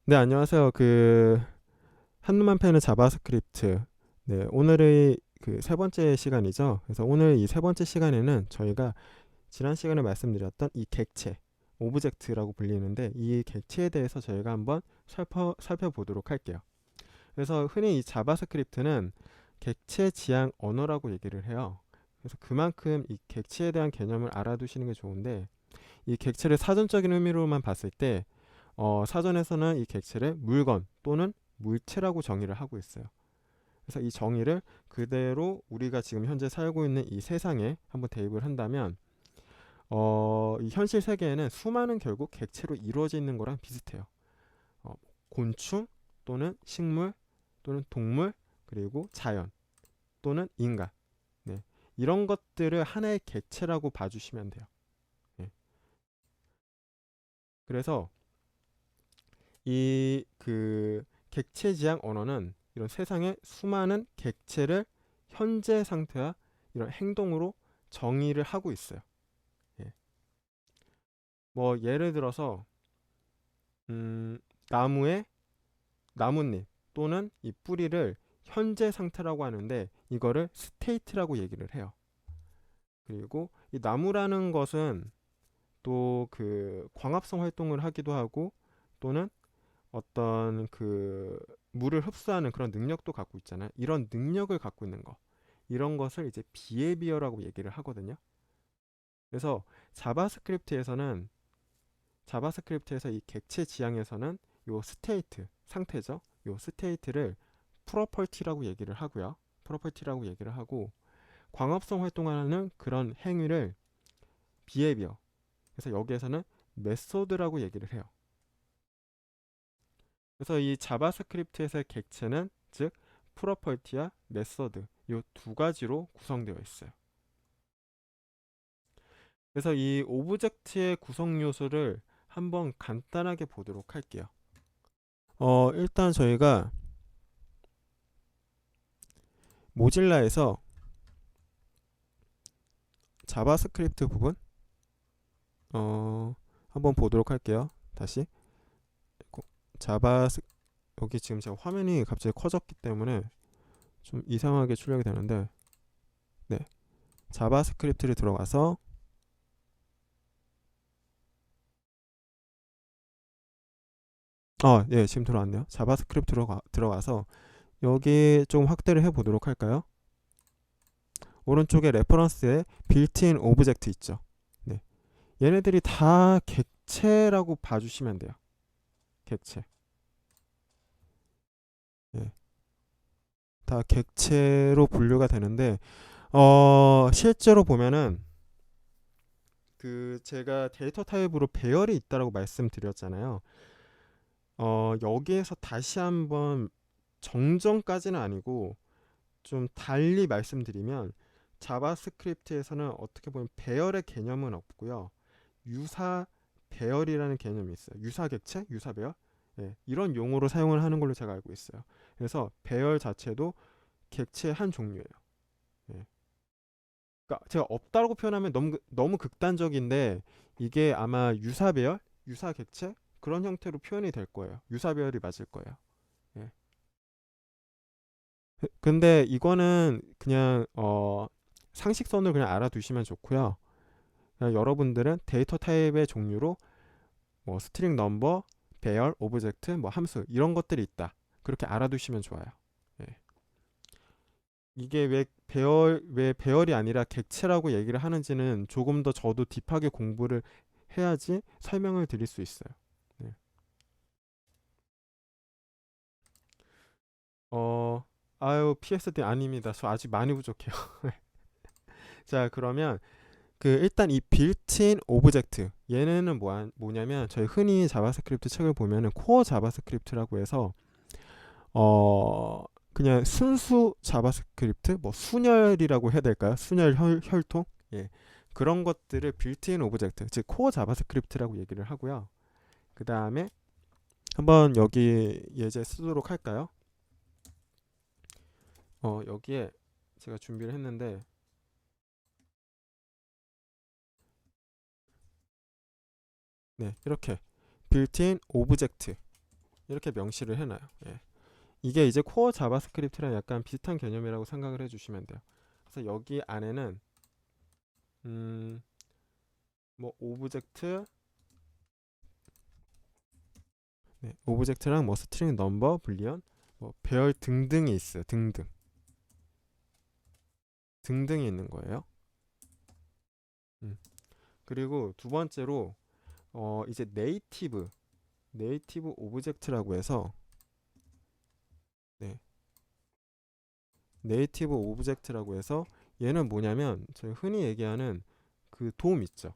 네, 안녕하세요. 한눈만 패는 자바스크립트. 네, 오늘의 세 번째 시간이죠. 그래서 오늘 이 세 번째 시간에는 저희가 지난 시간에 말씀드렸던 이 객체, 오브젝트라고 불리는데 이 객체에 대해서 저희가 한번 살펴보도록 할게요. 그래서 흔히 이 자바스크립트는 객체 지향 언어라고 얘기를 해요. 그래서 그만큼 이 객체에 대한 개념을 알아두시는 게 좋은데 이 객체를 사전적인 의미로만 봤을 때 사전에서는 이 객체를 물건 또는 물체라고 정의를 하고 있어요. 그래서 이 정의를 그대로 우리가 지금 현재 살고 있는 이 세상에 한번 대입을 한다면 이 현실 세계에는 수많은 결국 객체로 이루어져 있는 거랑 비슷해요. 어, 곤충 또는 식물 또는 동물 그리고 자연 또는 인간 네. 이런 것들을 하나의 객체라고 봐주시면 돼요. 네. 그래서 객체 지향 언어는 이런 세상의 수많은 객체를 현재 상태와 이런 행동으로 정의를 하고 있어요. 예. 뭐 예를 들어서 음, 나무의 나뭇잎 또는 이 뿌리를 현재 상태라고 하는데 이거를 스테이트라고 얘기를 해요. 그리고 이 나무라는 것은 또 광합성 활동을 하기도 하고 또는 어떤 물을 흡수하는 그런 능력도 갖고 있잖아요. 이런 능력을 갖고 있는 거. 이런 것을 이제 비헤비어라고 얘기를 하거든요. 그래서 자바스크립트에서는 자바스크립트에서 이 객체 지향에서는 요 스테이트, 상태죠. 요 스테이트를 프로퍼티라고 얘기를 하고요. 프로퍼티라고 얘기를 하고 광합성 활동하는 그런 행위를 비헤비어. 그래서 여기에서는 메소드라고 얘기를 해요. 그래서 이 자바스크립트에서의 객체는 즉 프로퍼티와 메서드 이 두 가지로 구성되어 있어요. 그래서 이 오브젝트의 구성 요소를 한번 간단하게 보도록 할게요. 일단 저희가 모질라에서 자바스크립트 부분 한번 보도록 할게요. 다시 자바스 여기 지금 제가 화면이 갑자기 커졌기 때문에 좀 이상하게 출력이 되는데 네 자바스크립트를 들어가서 예, 지금 들어왔네요. 자바스크립트로 들어가서 여기 좀 확대를 해보도록 할까요? 오른쪽에 레퍼런스에 빌트인 오브젝트 있죠. 네. 얘네들이 다 객체라고 봐주시면 돼요. 객체. 네. 다 객체로 분류가 되는데 실제로 보면은 제가 데이터 타입으로 배열이 있다라고 말씀드렸잖아요. 여기에서 다시 한번 정정까지는 아니고 좀 달리 말씀드리면 자바스크립트에서는 어떻게 보면 배열의 개념은 없고요. 유사 배열이라는 개념이 있어요. 유사 객체, 유사 배열. 예, 이런 용어로 사용을 하는 걸로 제가 알고 있어요. 그래서 배열 자체도 객체의 한 종류예요. 예. 그러니까 제가 없다고 표현하면 너무 극단적인데 이게 아마 유사 배열, 유사 객체 그런 형태로 표현이 될 거예요. 유사 배열이 맞을 거예요. 예. 근데 이거는 그냥 상식선을 그냥 알아두시면 좋고요. 그냥 여러분들은 데이터 타입의 종류로 뭐 스트링 넘버, 배열, 오브젝트, 뭐 함수 이런 것들이 있다. 그렇게 알아두시면 좋아요. 예. 이게 왜 배열이 아니라 객체라고 얘기를 하는지는 조금 더 저도 딥하게 공부를 해야지 설명을 드릴 수 있어요. 네. 어, 아유, PSD 아닙니다. 저 아직 많이 부족해요. 자, 그러면 일단 이 빌트인 오브젝트 얘네는 뭐냐면 저희 흔히 자바스크립트 책을 보면은 코어 자바스크립트라고 해서 어 그냥 순수 자바스크립트 뭐 순열이라고 해야 될까요? 순열 혈통 예 그런 것들을 빌트인 오브젝트 즉 코어 자바스크립트라고 얘기를 하고요. 그 다음에 한번 여기 예제 쓰도록 할까요? 여기에 제가 준비를 했는데 네 이렇게 빌트인 오브젝트 이렇게 명시를 해놔요. 예. 이게 이제 코어 자바스크립트랑 약간 비슷한 개념이라고 생각을 해주시면 돼요. 그래서 여기 안에는 뭐 오브젝트, 네, 오브젝트랑 뭐 스트링 넘버, 불리언, 뭐 배열 등등이 있어요. 등등이 있는 거예요. 그리고 두 번째로 이제 네이티브 오브젝트라고 해서, 네, 네이티브 오브젝트라고 해서 얘는 뭐냐면 저희 흔히 얘기하는 그 돔 있죠.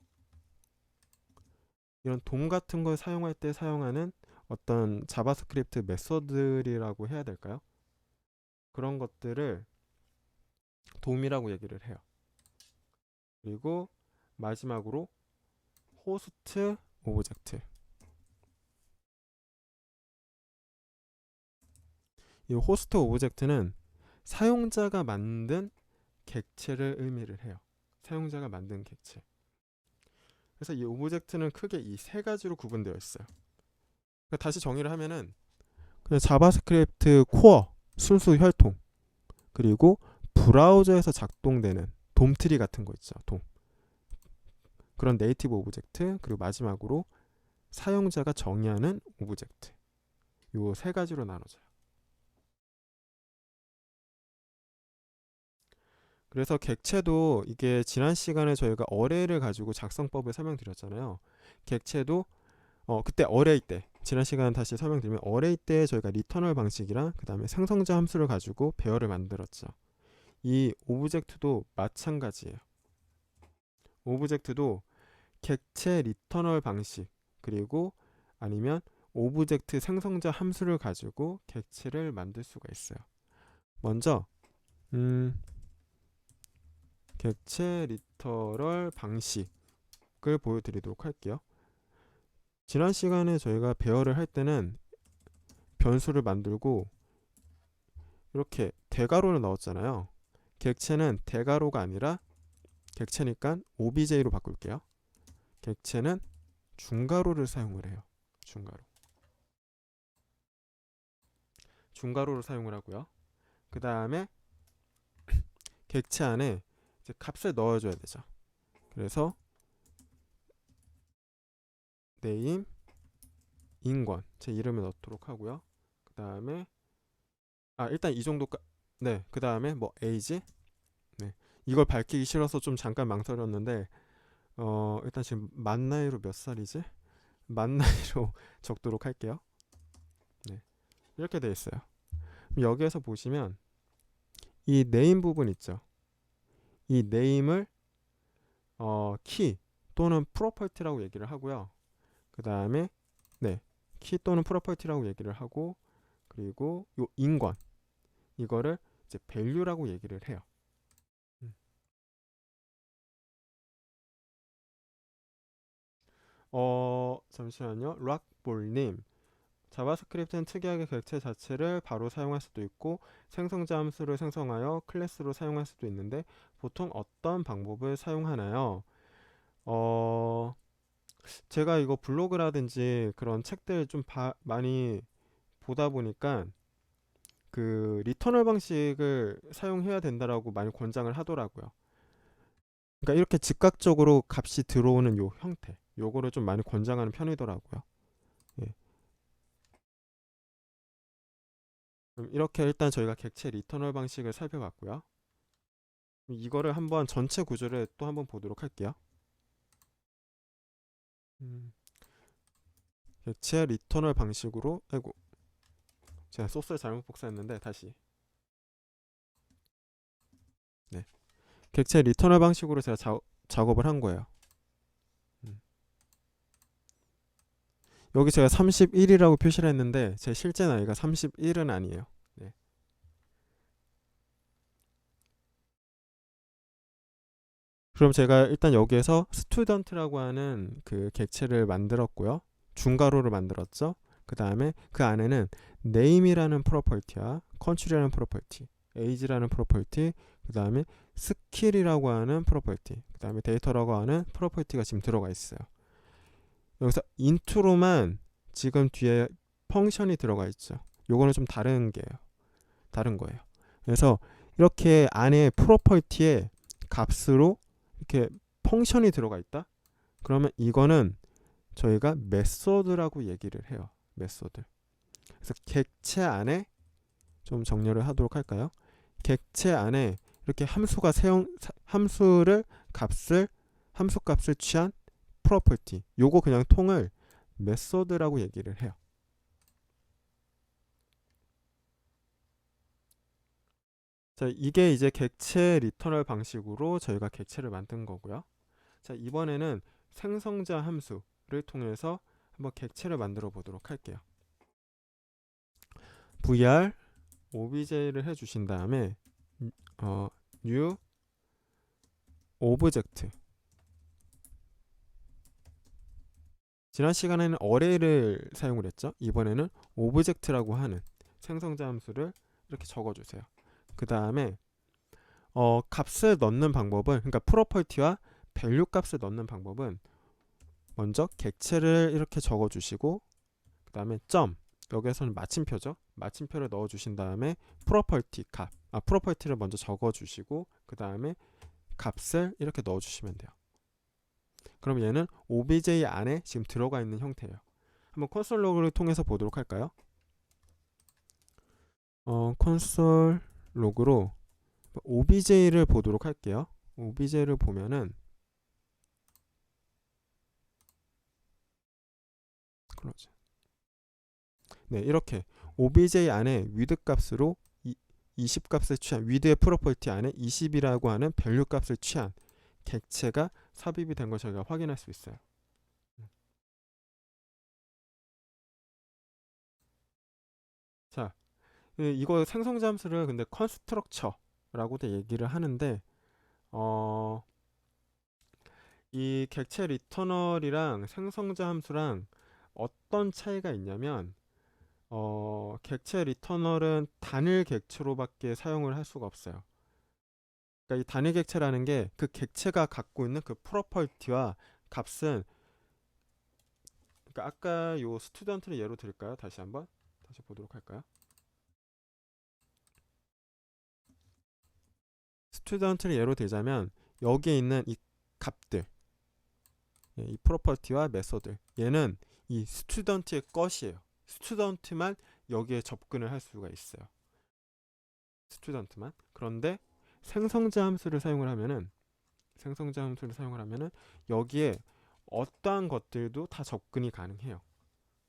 이런 돔 같은 걸 사용할 때 사용하는 어떤 자바스크립트 메서드리라고 해야 될까요? 그런 것들을 돔이라고 얘기를 해요. 그리고 마지막으로 호스트 오브젝트. 이 호스트 오브젝트는 사용자가 만든 객체를 의미를 해요. 사용자가 만든 객체. 그래서 이 오브젝트는 크게 이 세 가지로 구분되어 있어요. 그러니까 다시 정의를 하면은 그냥 자바스크립트 코어, 순수 혈통, 그리고 브라우저에서 작동되는 돔트리 같은 거 있죠. 돔. 그런 네이티브 오브젝트, 그리고 마지막으로 사용자가 정의하는 오브젝트. 요 세 가지로 나눠져요. 그래서 객체도 이게 지난 시간에 저희가 어레이를 가지고 작성법을 설명드렸잖아요. 객체도 그때 어레이 때 지난 시간 다시 설명드리면 어레이 때 저희가 리터널 방식이랑 그 다음에 생성자 함수를 가지고 배열을 만들었죠. 이 오브젝트도 마찬가지예요. 오브젝트도 객체 리터널 방식 그리고 아니면 오브젝트 생성자 함수를 가지고 객체를 만들 수가 있어요. 먼저 객체 리터럴 방식을 보여드리도록 할게요. 지난 시간에 저희가 배열을 할 때는 변수를 만들고 이렇게 대괄호를 넣었잖아요. 객체는 대괄호가 아니라 객체니까 OBJ로 바꿀게요. 객체는 중괄호를 사용을 해요. 중괄호를 사용을 하고요. 그 다음에 객체 안에 이제 값을 넣어줘야 되죠. 그래서 네임 인권 제 이름을 넣도록 하고요. 그 다음에 일단 이 정도까. 네, 그 다음에 뭐 에이지. 네, 이걸 밝히기 싫어서 좀 잠깐 망설였는데 일단 지금 만 나이로 몇 살이지? 만 나이로 적도록 할게요. 네, 이렇게 돼 있어요. 여기에서 보시면 이 네임 부분 있죠. 이 네임을 키 또는 프로퍼티라고 얘기를 하고요. 그 다음에 네, 키 또는 프로퍼티라고 얘기를 하고 그리고 요 인권 이거를 이제 value라고 얘기를 해요. 잠시만요. 락볼님 자바스크립트는 특이하게 객체 자체를 바로 사용할 수도 있고 생성자 함수를 생성하여 클래스로 사용할 수도 있는데 보통 어떤 방법을 사용하나요? 제가 이거 블로그라든지 그런 책들 좀 많이 보다 보니까 그 리터널 방식을 사용해야 된다라고 많이 권장을 하더라고요. 그러니까 이렇게 즉각적으로 값이 들어오는 요 형태, 요거를 좀 많이 권장하는 편이더라고요. 예. 그럼 이렇게 일단 저희가 객체 리터널 방식을 살펴봤고요. 이거를 한번 전체 구조를 또 한번 보도록 할게요. 객체 리터널 방식으로 아이고 제가 소스를 잘못 복사했는데 다시 네 객체 리터널 방식으로 제가 작업을 한 거예요. 여기 제가 31이라고 표시를 했는데 제 실제 나이가 31은 아니에요. 네. 그럼 제가 일단 여기에서 스튜던트라고 하는 그 객체를 만들었고요. 중괄호를 만들었죠. 그 다음에 그 안에는 name이라는 프로퍼티와 country라는 프로퍼티, age라는 프로퍼티, 그 다음에 skill이라고 하는 프로퍼티, 그 다음에 데이터라고 하는 프로퍼티가 지금 들어가 있어요. 여기서 인트로만 지금 뒤에 펑션이 들어가 있죠. 요거는 좀 다른 거예요. 그래서 이렇게 안에 프로퍼티에 값으로 이렇게 펑션이 들어가 있다. 그러면 이거는 저희가 메소드라고 얘기를 해요. 메소드. 그래서 객체 안에 좀 정렬을 하도록 할까요? 객체 안에 이렇게 함수를 함수 값을 취한 프로퍼티. 요거 그냥 통을 메소드라고 얘기를 해요. 자, 이게 이제 객체 리터널 방식으로 저희가 객체를 만든 거고요. 자, 이번에는 생성자 함수를 통해서 한번 객체를 만들어 보도록 할게요. var obj를 해 주신 다음에 new object. 지난 시간에는 array를 사용을 했죠. 이번에는 object라고 하는 생성자 함수를 이렇게 적어 주세요. 그 다음에 값을 넣는 방법은, 그러니까 프로퍼티와 밸류 값을 넣는 방법은 먼저 객체를 이렇게 적어 주시고, 그 다음에 점, 여기에서는 마침표죠. 마침표를 넣어 주신 다음에 프로퍼티를 먼저 적어 주시고, 그 다음에 값을 이렇게 넣어 주시면 돼요. 그럼 얘는 obj 안에 지금 들어가 있는 형태예요. 한번 콘솔 로그를 통해서 보도록 할까요? 콘솔 로그로 obj를 보도록 할게요. obj를 보면은 클로즈. 네, 이렇게 obj 안에 width 값으로 20 값을 취한, width의 프로퍼티 안에 20이라고 하는 밸류 값을 취한 객체가 삽입이 된 걸 저희가 확인할 수 있어요. 자, 이거 생성자 함수를 근데 컨스트럭처라고도 얘기를 하는데, 이 객체 리터널이랑 생성자 함수랑 어떤 차이가 있냐면, 객체 리터널은 단일 객체로밖에 사용을 할 수가 없어요. 그러니까 이 단일 객체라는 게 그 객체가 갖고 있는 그 프로퍼티와 값은, 그러니까 아까 요 스튜던트를 예로 들을까요? 다시 보도록 할까요? 스튜던트를 예로 들자면 여기에 있는 이 값들, 이 프로퍼티와 메소드, 얘는 이 스튜던트의 것이에요. 스튜던트만 여기에 접근을 할 수가 있어요. 스튜던트만. 그런데 생성자 함수를 사용을 하면은 여기에 어떠한 것들도 다 접근이 가능해요.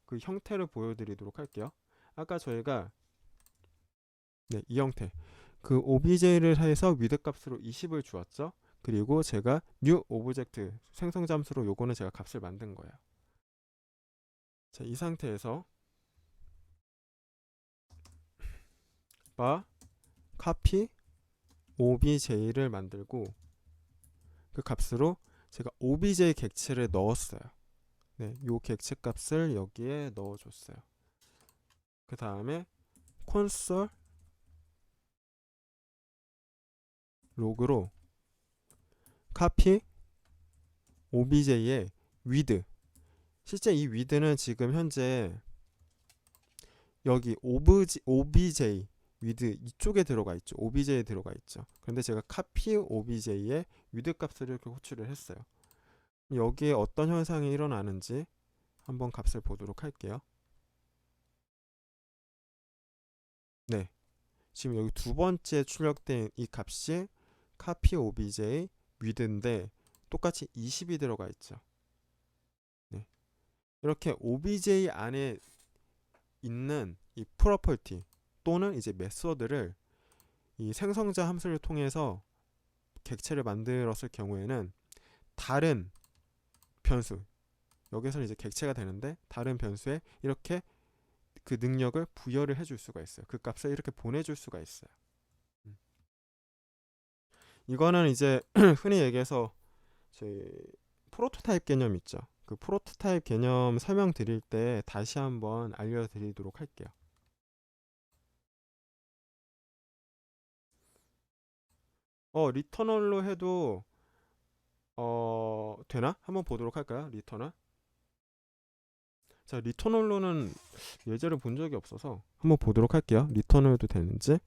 그 형태를 보여드리도록 할게요. 아까 저희가 이 형태, 그 obj를 해서 width 값으로 20을 주었죠. 그리고 제가 new object 생성자 함수로 요거는 제가 값을 만든 거예요. 자, 이 상태에서 copy obj를 만들고 그 값으로 제가 obj 객체를 넣었어요. 네, 요 객체 값을 여기에 넣어줬어요. 그 다음에 콘솔 로그로 copy obj의 width. 실제 이 width는 지금 현재 여기 obj width 이쪽에 들어가 있죠. obj에 들어가 있죠. 그런데 제가 copy obj의 width 값을 이렇게 호출을 했어요. 여기에 어떤 현상이 일어나는지 한번 값을 보도록 할게요. 네, 지금 여기 두 번째 출력된 이 값이 copy obj width인데 똑같이 20이 들어가 있죠. 네, 이렇게 obj 안에 있는 이 프로퍼티 또는 이제 메소드를 이 생성자 함수를 통해서 객체를 만들었을 경우에는 다른 변수, 여기서는 이제 객체가 되는데 다른 변수에 이렇게 그 능력을 부여를 해줄 수가 있어요. 그 값을 이렇게 보내줄 수가 있어요. 이거는 이제 흔히 얘기해서 저희 프로토타입 개념 있죠. 그 프로토타입 개념 설명드릴 때 다시 한번 알려드리도록 할게요. 리터널로 해도 되나? 한번 보도록 할까요? 리터널. 자, 리터널로는 예제를 본 적이 없어서 한번 보도록 할게요. 리터널도 되는지.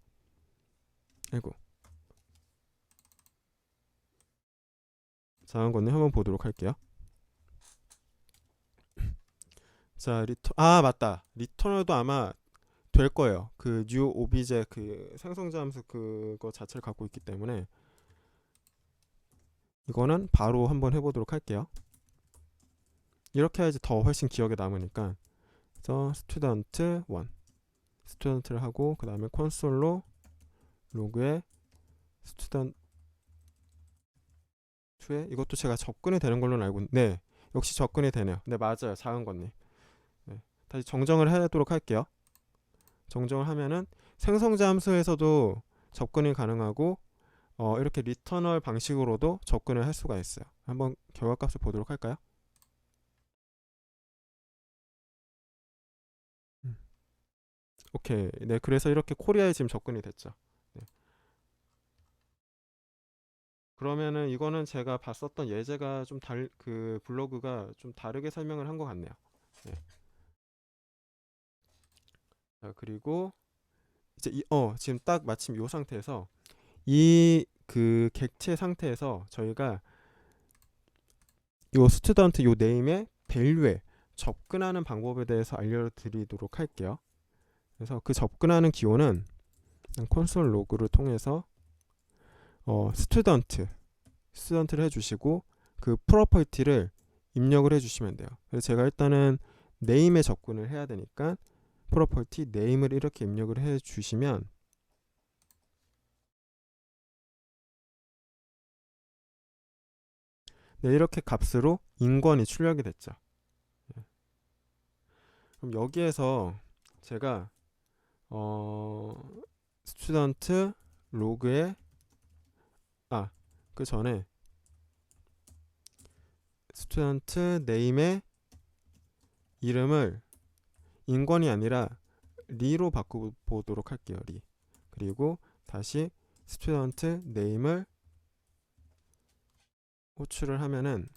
아이고. 자은건님 한번 보도록 할게요. 자, 맞다. 리터널도 아마 될 거예요. 그 new obj 그 생성자 함수 그거 자체를 갖고 있기 때문에 이거는 바로 한번 해보도록 할게요. 이렇게 해야지 더 훨씬 기억에 남으니까. 그래서 student1 스튜던트를 하고 그 다음에 콘솔로 로그에 student2에 이것도 제가 접근이 되는 걸로 알고 네, 역시 접근이 되네요. 네, 맞아요. 자은건님. 네, 다시 정정을 하도록 할게요. 정정을 하면은 생성자 함수에서도 접근이 가능하고 이렇게 리터널 방식으로도 접근을 할 수가 있어요. 한번 결과값을 보도록 할까요? 오케이. 네, 그래서 이렇게 코리아에 지금 접근이 됐죠. 네. 그러면은 이거는 제가 봤었던 예제가 좀 그 블로그가 좀 다르게 설명을 한 것 같네요. 네. 자, 그리고 이제 지금 딱 마침 이 상태에서 이 그 객체 상태에서 저희가 요 스튜던트 요 네임의 밸류에 접근하는 방법에 대해서 알려드리도록 할게요. 그래서 그 접근하는 기호는 콘솔 로그를 통해서 스튜던트를 해주시고 그 프로퍼티를 입력을 해주시면 돼요. 그래서 제가 일단은 네임에 접근을 해야 되니까 프로퍼티 네임을 이렇게 입력을 해주시면 네, 이렇게 값으로 인권이 출력이 됐죠. 그럼 여기에서 제가 스튜던트 로그에 그 전에 스튜던트 네임의 이름을 인권이 아니라 리로 바꿔보도록 할게요. 리. 그리고 다시 스튜던트 네임을 호출을 하면은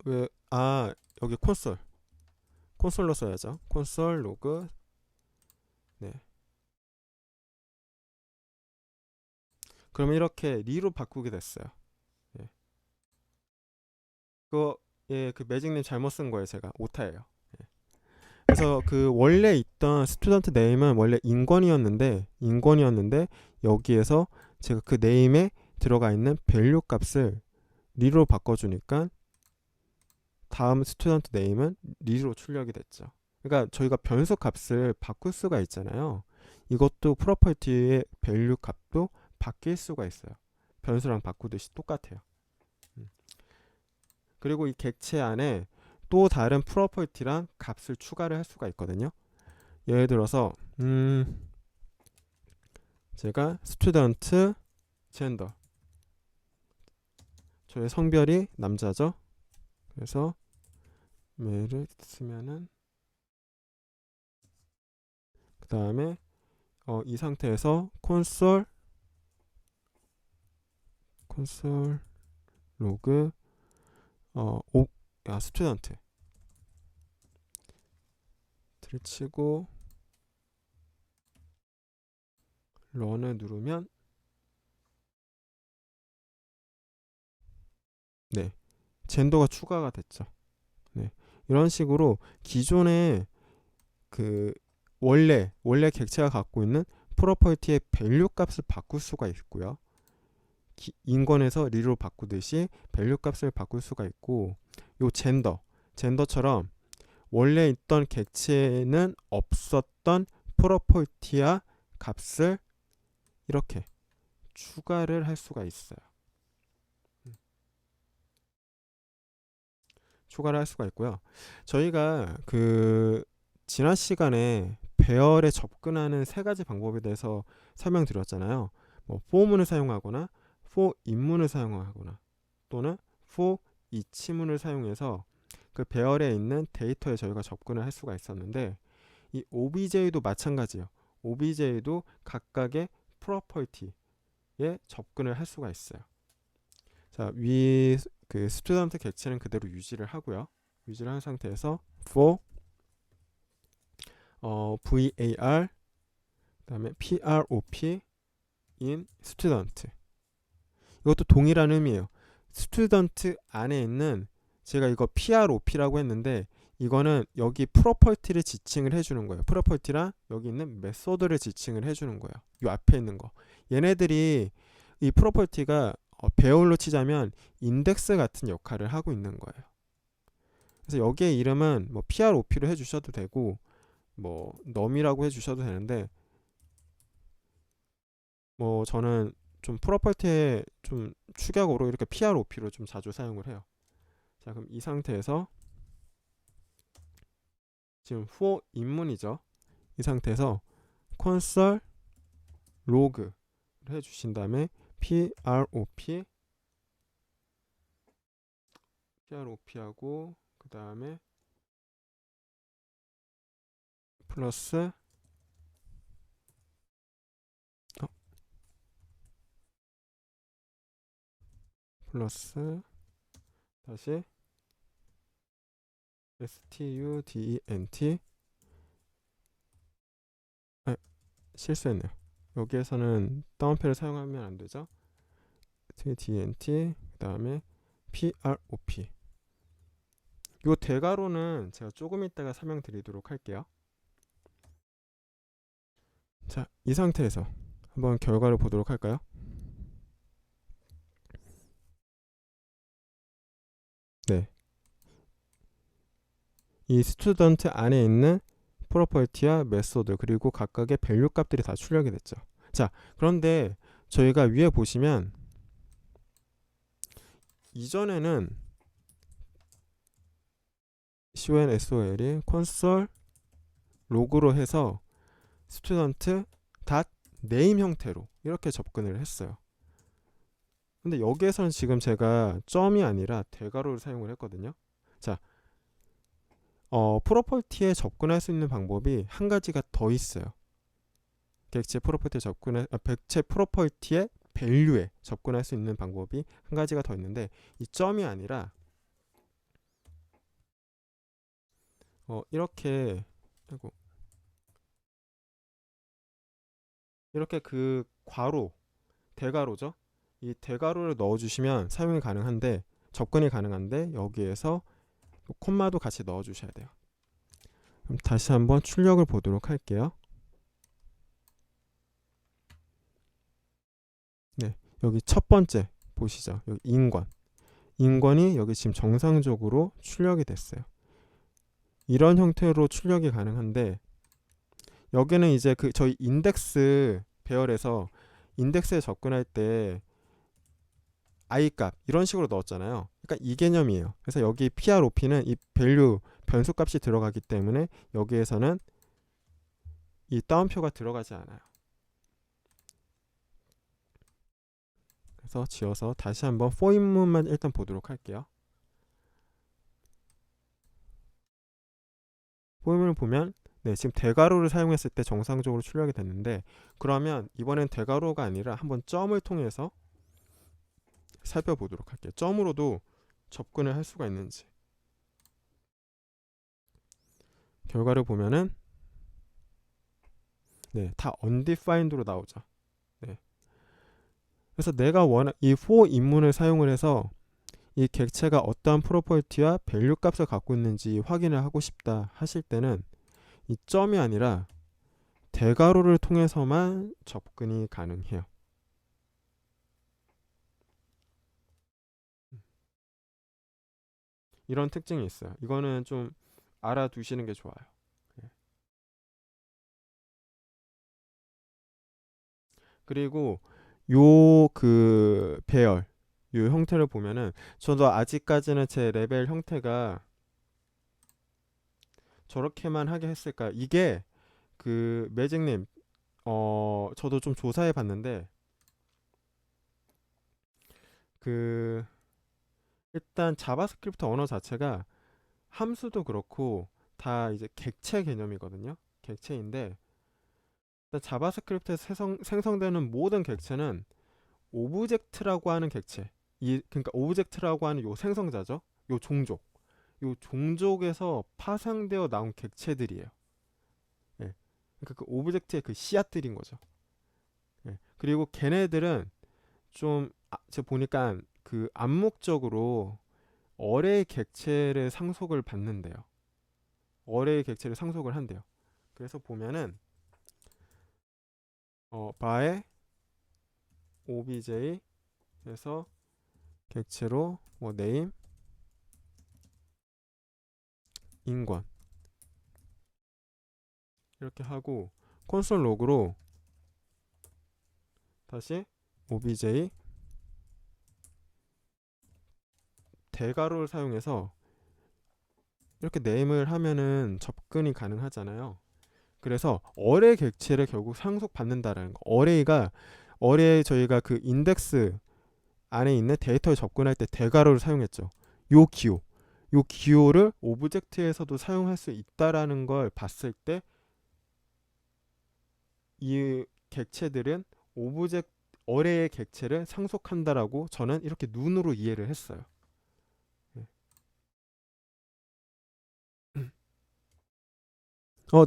왜 여기 콘솔로 써야죠. 콘솔 로그. 네. 그러면 이렇게 리로 바꾸게 됐어요. 예. 그 매직님 잘못 쓴 거예요. 제가 오타예요. 예. 그래서 그 원래 있던 스튜던트 네임은 원래 인권이었는데 여기에서 제가 그 네임에 들어가 있는 밸류 값을 리로 바꿔주니까 다음 스튜던트 네임은 리로 출력이 됐죠. 그러니까 저희가 변수 값을 바꿀 수가 있잖아요. 이것도 프로퍼티의 밸류 값도 바뀔 수가 있어요. 변수랑 바꾸듯이 똑같아요. 그리고 이 객체 안에 또 다른 프로퍼티랑 값을 추가를 할 수가 있거든요. 예를 들어서 제가 스튜던트 젠더 저의 성별이 남자죠. 그래서 메일을 쓰면은 그 다음에 이 상태에서 콘솔 로그 스튜던트 를 치고 런을 누르면 네, 젠더가 추가가 됐죠. 네, 이런 식으로 기존에 그 원래 객체가 갖고 있는 프로퍼티의 밸류 값을 바꿀 수가 있고요. 인권에서 리로 바꾸듯이 밸류 값을 바꿀 수가 있고, 요 젠더처럼 원래 있던 객체는 없었던 프로퍼티와 값을 이렇게 추가를 할 수가 있어요. 추가를 할 수가 있고요. 저희가 그 지난 시간에 배열에 접근하는 세 가지 방법에 대해서 설명드렸잖아요. 뭐 for문을 사용하거나 for 입문을 사용하거나 또는 for 이치문을 사용해서 그 배열에 있는 데이터에 저희가 접근을 할 수가 있었는데 이 OBJ도 마찬가지예요. OBJ도 각각의 프로퍼티 접근을 할 수가 있어요. 자, 위 그 스튜던트 객체는 그대로 유지를 하고요. 유지를 한 상태에서 for var 그다음에 prop in student. 이것도 동일한 의미예요. 스튜던트 안에 있는 제가 이거 prop라고 했는데 이거는 여기 프로퍼티를 지칭을 해주는 거예요. 프로퍼티랑 여기 있는 메소드를 지칭을 해주는 거예요. 이 앞에 있는 거. 얘네들이 이 프로퍼티가 배열로 치자면 인덱스 같은 역할을 하고 있는 거예요. 그래서 여기에 이름은 뭐 prop로 해주셔도 되고 뭐 num이라고 해주셔도 되는데 뭐 저는 좀 프로퍼티에 좀 축약으로 이렇게 prop로 좀 자주 사용을 해요. 자, 그럼 이 상태에서 지금 for 입문이죠. 이 상태에서 console log를 해주신 다음에 prop하고 그 다음에 플러스 플러스 다시 student 실수했네요. 여기에서는 다운표를 사용하면 안 되죠. student 그 다음에 prop. 요 대괄호는 제가 조금 이따가 설명드리도록 할게요. 자, 이 상태에서 한번 결과를 보도록 할까요? 네, 이 스튜던트 안에 있는 프로퍼티와 메소드 그리고 각각의 밸류 값들이 다 출력이 됐죠. 자, 그런데 저희가 위에 보시면 이전에는 consol이 console log로 해서 student name 형태로 이렇게 접근을 했어요. 근데 여기에서는 지금 제가 점이 아니라 대괄호를 사용을 했거든요. 자, 프로퍼티에 접근할 수 있는 방법이 한 가지가 더 있어요. 객체 프로퍼티의 밸류에 접근할 수 있는 방법이 한 가지가 더 있는데 이 점이 아니라 이렇게 그 괄호 대괄호죠. 이 대괄호를 넣어주시면 사용이 가능한데 접근이 가능한데 여기에서 콤마도 같이 넣어주셔야 돼요. 그럼 다시 한번 출력을 보도록 할게요. 네, 여기 첫 번째 보시죠. 여기 인권이 여기 지금 정상적으로 출력이 됐어요. 이런 형태로 출력이 가능한데 여기는 이제 그 저희 인덱스 배열에서 인덱스에 접근할 때 i 값 이런 식으로 넣었잖아요. 그러니까 이 개념이에요. 그래서 여기 prop는 이 밸류 변수 값이 들어가기 때문에 여기에서는 이 다운표가 들어가지 않아요. 그래서 지어서 다시 한번 for 입문만 일단 보도록 할게요. for 입문을 보면 네, 지금 대괄호를 사용했을 때 정상적으로 출력이 됐는데 그러면 이번엔 대괄호가 아니라 한번 점을 통해서 살펴보도록 할게요. 점으로도 접근을 할 수가 있는지. 결과를 보면은 네, 다 undefined로 나오죠. 네. 그래서 내가 이 for 입문을 사용을 해서 이 객체가 어떠한 프로퍼티와 밸류 값을 갖고 있는지 확인을 하고 싶다 하실 때는 이 점이 아니라 대괄호를 통해서만 접근이 가능해요. 이런 특징이 있어요. 이거는 좀 알아두시는 게 좋아요. 그리고 요 그 배열 요 형태를 보면은 저도 아직까지는 제 레벨 형태가 저렇게만 하게 했을까? 이게 그 매직님 저도 좀 조사해 봤는데 그 일단 자바스크립트 언어 자체가 함수도 그렇고 다 이제 객체 개념이거든요. 객체인데 일단 자바스크립트에서 생성되는 모든 객체는 오브젝트라고 하는 객체, 그러니까 오브젝트라고 하는 요 생성자죠. 요 종족, 요 종족에서 파생되어 나온 객체들이에요. 예. 그러니까 그 오브젝트의 그 씨앗들인 거죠. 예. 그리고 걔네들은 좀 제가 보니까 그 암묵적으로 어뢰의 객체를 상속을 받는데요. 어뢰의 객체를 상속을 한대요. 그래서 보면은 바에 obj에서 객체로 뭐 name, 인권 이렇게 하고 콘솔 로그로 다시 obj 대괄호를 사용해서 이렇게 name을 하면은 접근이 가능하잖아요. 그래서 어뢰 객체를 결국 상속받는다라는 거. 어뢰 저희가 그 인덱스 안에 있는 데이터에 접근할 때 대괄호를 사용했죠. 요 기호를 오브젝트에서도 사용할 수 있다라는 걸 봤을 때 이 객체들은 오브젝트 어뢰의 객체를 상속한다라고 저는 이렇게 눈으로 이해를 했어요. 네.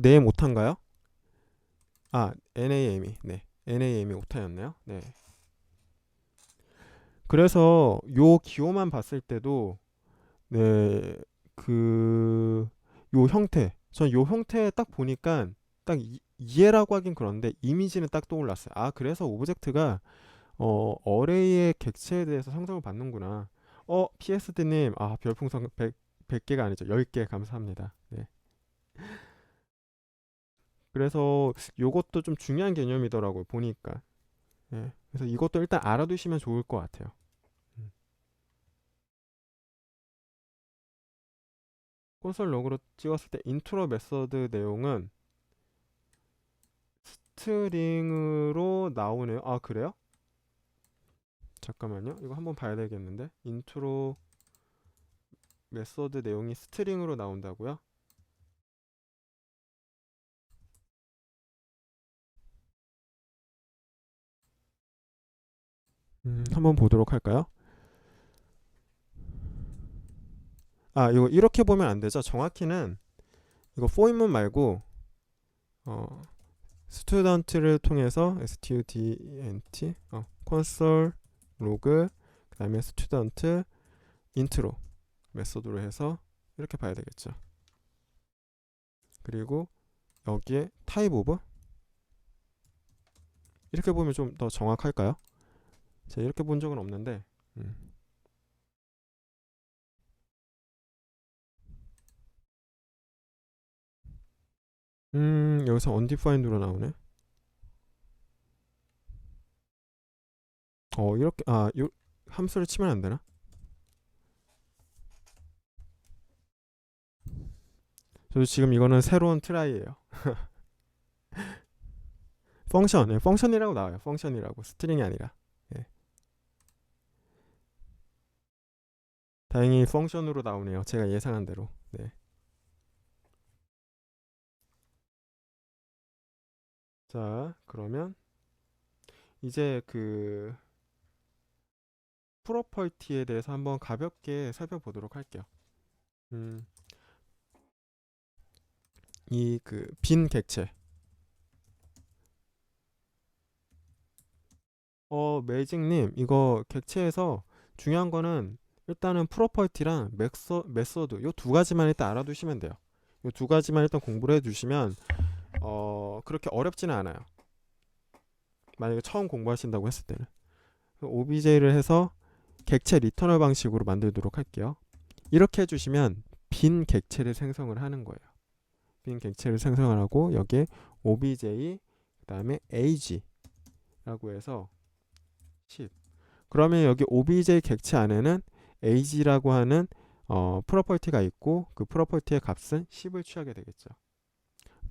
name 오타인가요? NAM이 네. NAM이 오타였네요. 네. 그래서 요 기호만 봤을 때도 네, 그, 요 형태. 전 요 형태 딱 보니까 딱 이해라고 하긴 그런데 이미지는 딱 떠올랐어요. 그래서 오브젝트가 어레이의 객체에 대해서 상성을 받는구나. PSD님, 별풍선 100개가 아니죠. 10개 감사합니다. 네. 그래서 요것도 좀 중요한 개념이더라고요. 보니까. 네. 그래서 이것도 일단 알아두시면 좋을 것 같아요. 음. 콘솔 로그로 찍었을 때 인트로 메서드 내용은 스트링으로 나오네요. 그래요? 잠깐만요. 이거 한번 봐야 되겠는데. 인트로 메서드 내용이 스트링으로 나온다고요? 한번 보도록 할까요? 이거 이렇게 보면 안 되죠. 정확히는 이거 포인문 말고 스튜던트를 통해서 student 콘솔 로그 그다음에 스튜던트 인트로 메소드로 해서 이렇게 봐야 되겠죠. 그리고 여기에 타입 오브 이렇게 보면 좀 더 정확할까요? 제가 이렇게 본 적은 없는데 음. 여기서 undefined로 나오네. 이렇게 요 함수를 치면 안 되나? 저 지금 이거는 새로운 트라이예요. 펑션이라고 나와요. 펑션이라고 스트링이 아니라. 예. 다행히 펑션으로 나오네요. 제가 예상한 대로. 네. 자, 그러면 이제 그 프로퍼티에 대해서 한번 가볍게 살펴보도록 할게요. 음, 이 그 빈 객체. 매직님, 이거 객체에서 중요한 거는 일단은 프로퍼티랑 메서드 요 두 가지만 일단 알아두시면 돼요. 요 두 가지만 일단 공부를 해주시면 그렇게 어렵지는 않아요. 만약에 처음 공부하신다고 했을 때는 OBJ를 해서 객체 리터널 방식으로 만들도록 할게요. 이렇게 해주시면 빈 객체를 생성을 하는 거예요. 빈 객체를 생성을 하고 여기에 obj 그 다음에 age라고 해서 10. 그러면 여기 obj 객체 안에는 age라고 하는 프로퍼티가 있고 그 프로퍼티의 값은 10을 취하게 되겠죠.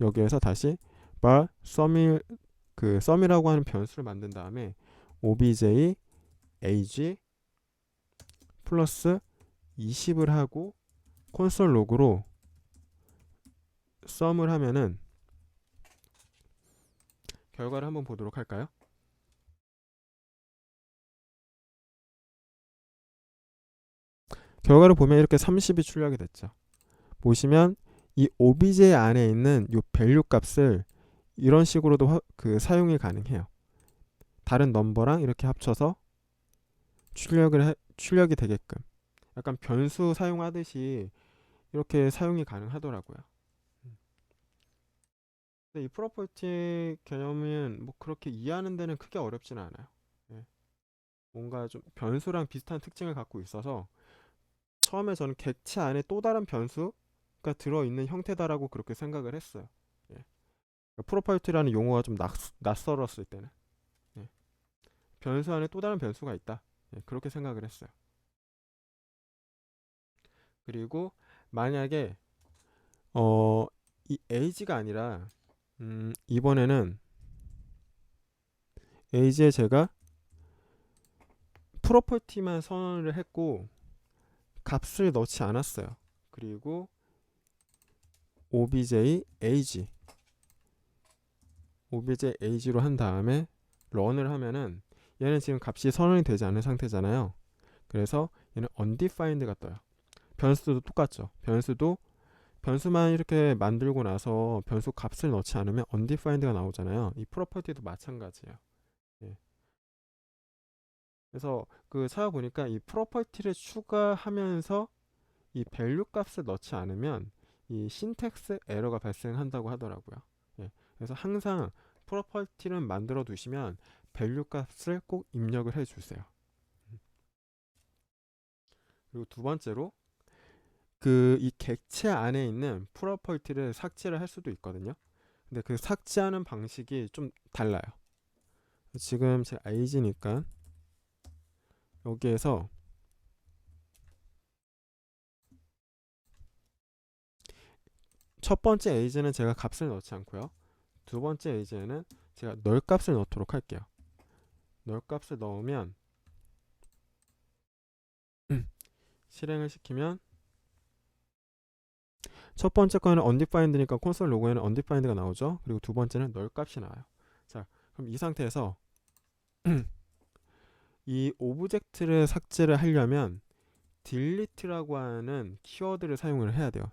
여기에서 다시 var sum이라고 하는 변수를 만든 다음에 obj age 플러스 20을 하고 콘솔 로그로 sum을 하면은 결과를 한번 보도록 할까요? 결과를 보면 이렇게 30이 출력이 됐죠. 보시면 이 obj 안에 있는 이 value 값을 이런 식으로도 사용이 가능해요. 다른 넘버랑 이렇게 합쳐서 출력이 되게끔 약간 변수 사용하듯이 이렇게 사용이 가능하더라고요. 근데 이 프로퍼티 개념은 뭐 그렇게 이해하는 데는 크게 어렵지는 않아요. 예. 뭔가 좀 변수랑 비슷한 특징을 갖고 있어서 처음에 저는 객체 안에 또 다른 변수가 들어있는 형태다라고 그렇게 생각을 했어요. 예. 프로퍼티라는 용어가 좀 낯설었을 때는 예. 변수 안에 또 다른 변수가 있다. 예. 그렇게 생각을 했어요. 그리고 만약에 이 age가 아니라 이번에는 age에 제가 프로퍼티만 선언을 했고 값을 넣지 않았어요. 그리고 obj age로 한 다음에 런을 하면은 얘는 지금 값이 선언이 되지 않은 상태잖아요. 그래서 얘는 undefined가 떠요. 변수도 똑같죠. 변수만 이렇게 만들고 나서 변수 값을 넣지 않으면 undefined가 나오잖아요. 이 프로퍼티도 마찬가지예요. 예. 그래서 찾아보니까 이 프로퍼티를 추가하면서 이 value 값을 넣지 않으면 이 신텍스 에러가 발생한다고 하더라고요. 예. 그래서 항상 프로퍼티를 만들어 두시면 value 값을 꼭 입력을 해 주세요. 그리고 두 번째로 이 객체 안에 있는 프로퍼티를 삭제를 할 수도 있거든요. 근데 그 삭제하는 방식이 좀 달라요. 지금 제 age니까 여기에서 첫 번째 age는 제가 값을 넣지 않고요. 두 번째 age는 제가 널 값을 넣도록 할게요. 널 값을 넣으면 실행을 시키면 첫 번째 거는 undefined니까 콘솔 로그에는 undefined가 나오죠. 그리고 두 번째는 널 값이 나와요. 자, 그럼 이 상태에서 이 오브젝트를 삭제를 하려면 delete라고 하는 키워드를 사용을 해야 돼요.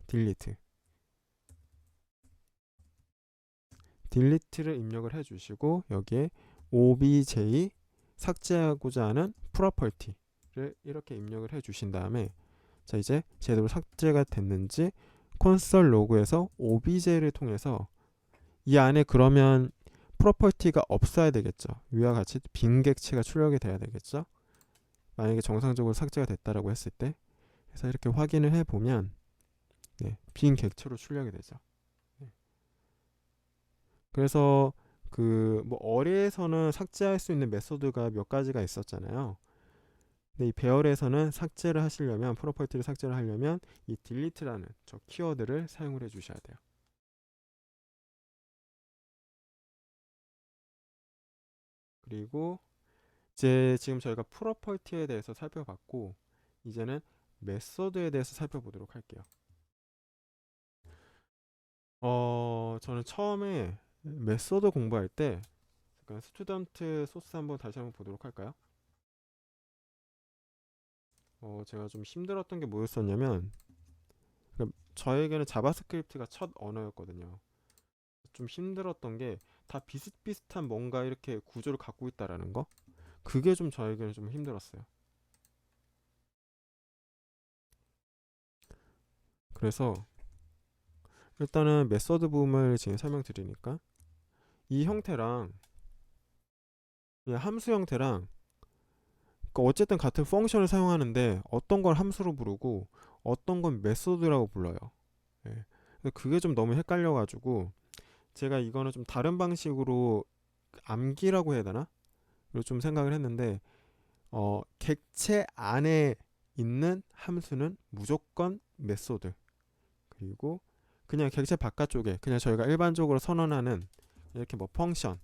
delete를 입력을 해주시고 여기에 obj 삭제하고자 하는 property를 이렇게 입력을 해주신 다음에 자 이제 제대로 삭제가 됐는지 콘솔 로그에서 obj를 통해서 이 안에 그러면 프로퍼티가 없어야 되겠죠. 위와 같이 빈 객체가 출력이 돼야 되겠죠. 만약에 정상적으로 삭제가 됐다라고 했을 때 그래서 이렇게 확인을 해보면 네, 빈 객체로 출력이 되죠. 네. 그래서 뭐 어뢰에서는 삭제할 수 있는 메소드가 몇 가지가 있었잖아요. 근데 이 배열에서는 삭제를 하시려면 프로퍼티를 삭제를 하려면 이 delete라는 저 키워드를 사용을 해주셔야 돼요. 그리고 이제 지금 저희가 프로퍼티에 대해서 살펴봤고 이제는 메소드에 대해서 살펴보도록 할게요. 저는 처음에 메소드 공부할 때 잠깐 스튜던트 소스 다시 한번 보도록 할까요? 제가 좀 힘들었던 게 뭐였었냐면 저에게는 자바스크립트가 첫 언어였거든요. 좀 힘들었던 게 다 비슷비슷한 뭔가 이렇게 구조를 갖고 있다라는 거 그게 좀 저에게는 좀 힘들었어요. 그래서 일단은 메소드 부분을 지금 설명드리니까 이 형태랑 이 함수 형태랑 어쨌든 같은 펑션을 사용하는데 어떤 걸 함수로 부르고 어떤 건 메소드라고 불러요. 예. 그게 좀 너무 헷갈려가지고 제가 이거는 좀 다른 방식으로 암기라고 해야 되나? 좀 생각을 했는데 객체 안에 있는 함수는 무조건 메소드 그리고 그냥 객체 바깥쪽에 그냥 저희가 일반적으로 선언하는 이렇게 뭐 펑션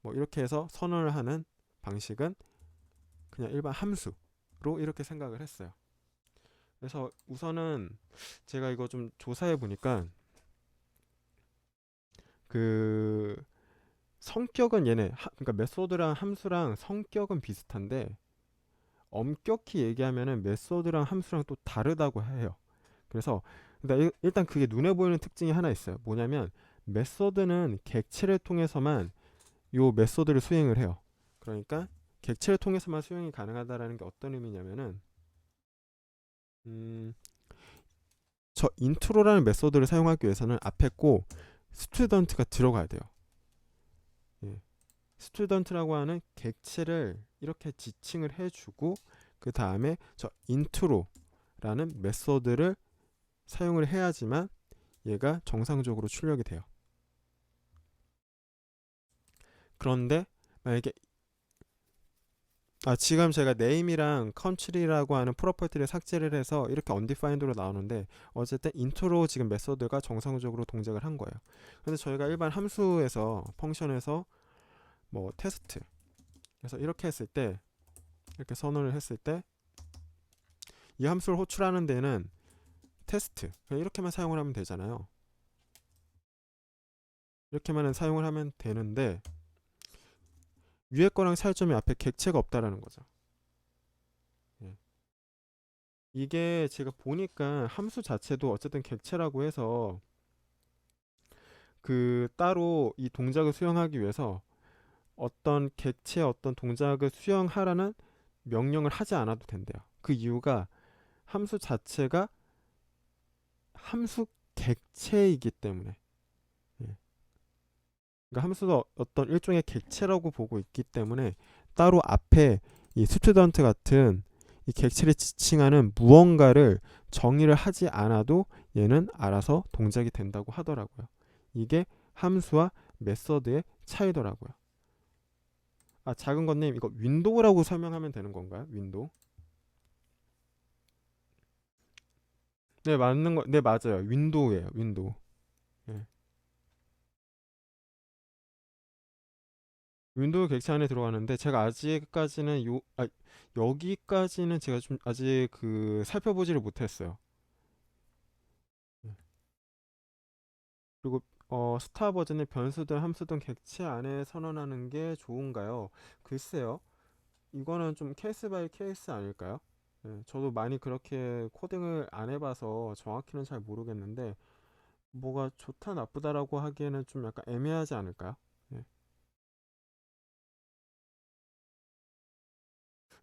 뭐 이렇게 해서 선언을 하는 방식은 그냥 일반 함수로 이렇게 생각을 했어요. 그래서 우선은 제가 이거 좀 조사해 보니까 그 성격은 그러니까 메소드랑 함수랑 성격은 비슷한데 엄격히 얘기하면은 메소드랑 함수랑 또 다르다고 해요. 그래서 일단 그게 눈에 보이는 특징이 하나 있어요. 뭐냐면 메소드는 객체를 통해서만 요 메소드를 수행을 해요. 그러니까 객체를 통해서만 수행이 가능하다라는 게 어떤 의미냐면은 저 인트로라는 메소드를 사용하기 위해서는 앞에 꼭 스튜던트가 들어가야 돼요. 예. 스튜던트라고 하는 객체를 이렇게 지칭을 해주고 그 다음에 저 인트로라는 메소드를 사용을 해야지만 얘가 정상적으로 출력이 돼요. 그런데 만약에 지금 제가 name이랑 country라고 하는 프로퍼티를 삭제를 해서 이렇게 undefined로 나오는데 어쨌든 인트로 지금 메소드가 정상적으로 동작을 한 거예요. 근데 저희가 일반 함수에서 펑션에서 뭐 테스트 그래서 이렇게 했을 때 이렇게 선언을 했을 때 이 함수를 호출하는 데는 테스트 그냥 이렇게만 사용을 하면 되잖아요. 이렇게만 사용을 하면 되는데 위에 거랑 차이점이 앞에 객체가 없다라는 거죠. 예. 이게 제가 보니까 함수 자체도 어쨌든 객체라고 해서 그 따로 이 동작을 수행하기 위해서 어떤 객체의 어떤 동작을 수행하라는 명령을 하지 않아도 된대요. 그 이유가 함수 자체가 함수 객체이기 때문에. 예. 그러니까 함수도 어떤 일종의 객체라고 보고 있기 때문에 따로 앞에 이 스튜던트 같은 이 객체를 지칭하는 무언가를 정의를 하지 않아도 얘는 알아서 동작이 된다고 하더라고요. 이게 함수와 메서드의 차이더라고요. 작은 건님 이거 윈도우라고 설명하면 되는 건가요? 윈도우? 네, 맞는 거. 네, 맞아요. 윈도우예요. 윈도우. 예. 윈도우 객체 안에 들어가는데 제가 아직까지는 여기까지는 제가 좀 아직 그 살펴보지를 못했어요. 예. 그리고 스타 버전의 변수든 함수든 객체 안에 선언하는 게 좋은가요? 글쎄요. 이거는 좀 케이스 바이 케이스 아닐까요? 예, 저도 많이 그렇게 코딩을 안 해봐서 정확히는 잘 모르겠는데 뭐가 좋다 나쁘다라고 하기에는 좀 약간 애매하지 않을까요? 예.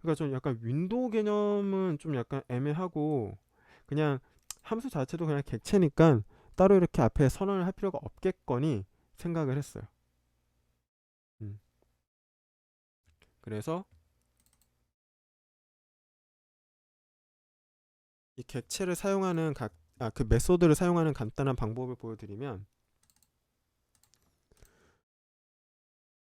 그러니까 좀 약간 윈도우 개념은 좀 약간 애매하고 그냥 함수 자체도 그냥 객체니까 따로 이렇게 앞에 선언을 할 필요가 없겠거니 생각을 했어요. 음. 그래서 이 객체를 사용하는 그 메소드를 사용하는 간단한 방법을 보여드리면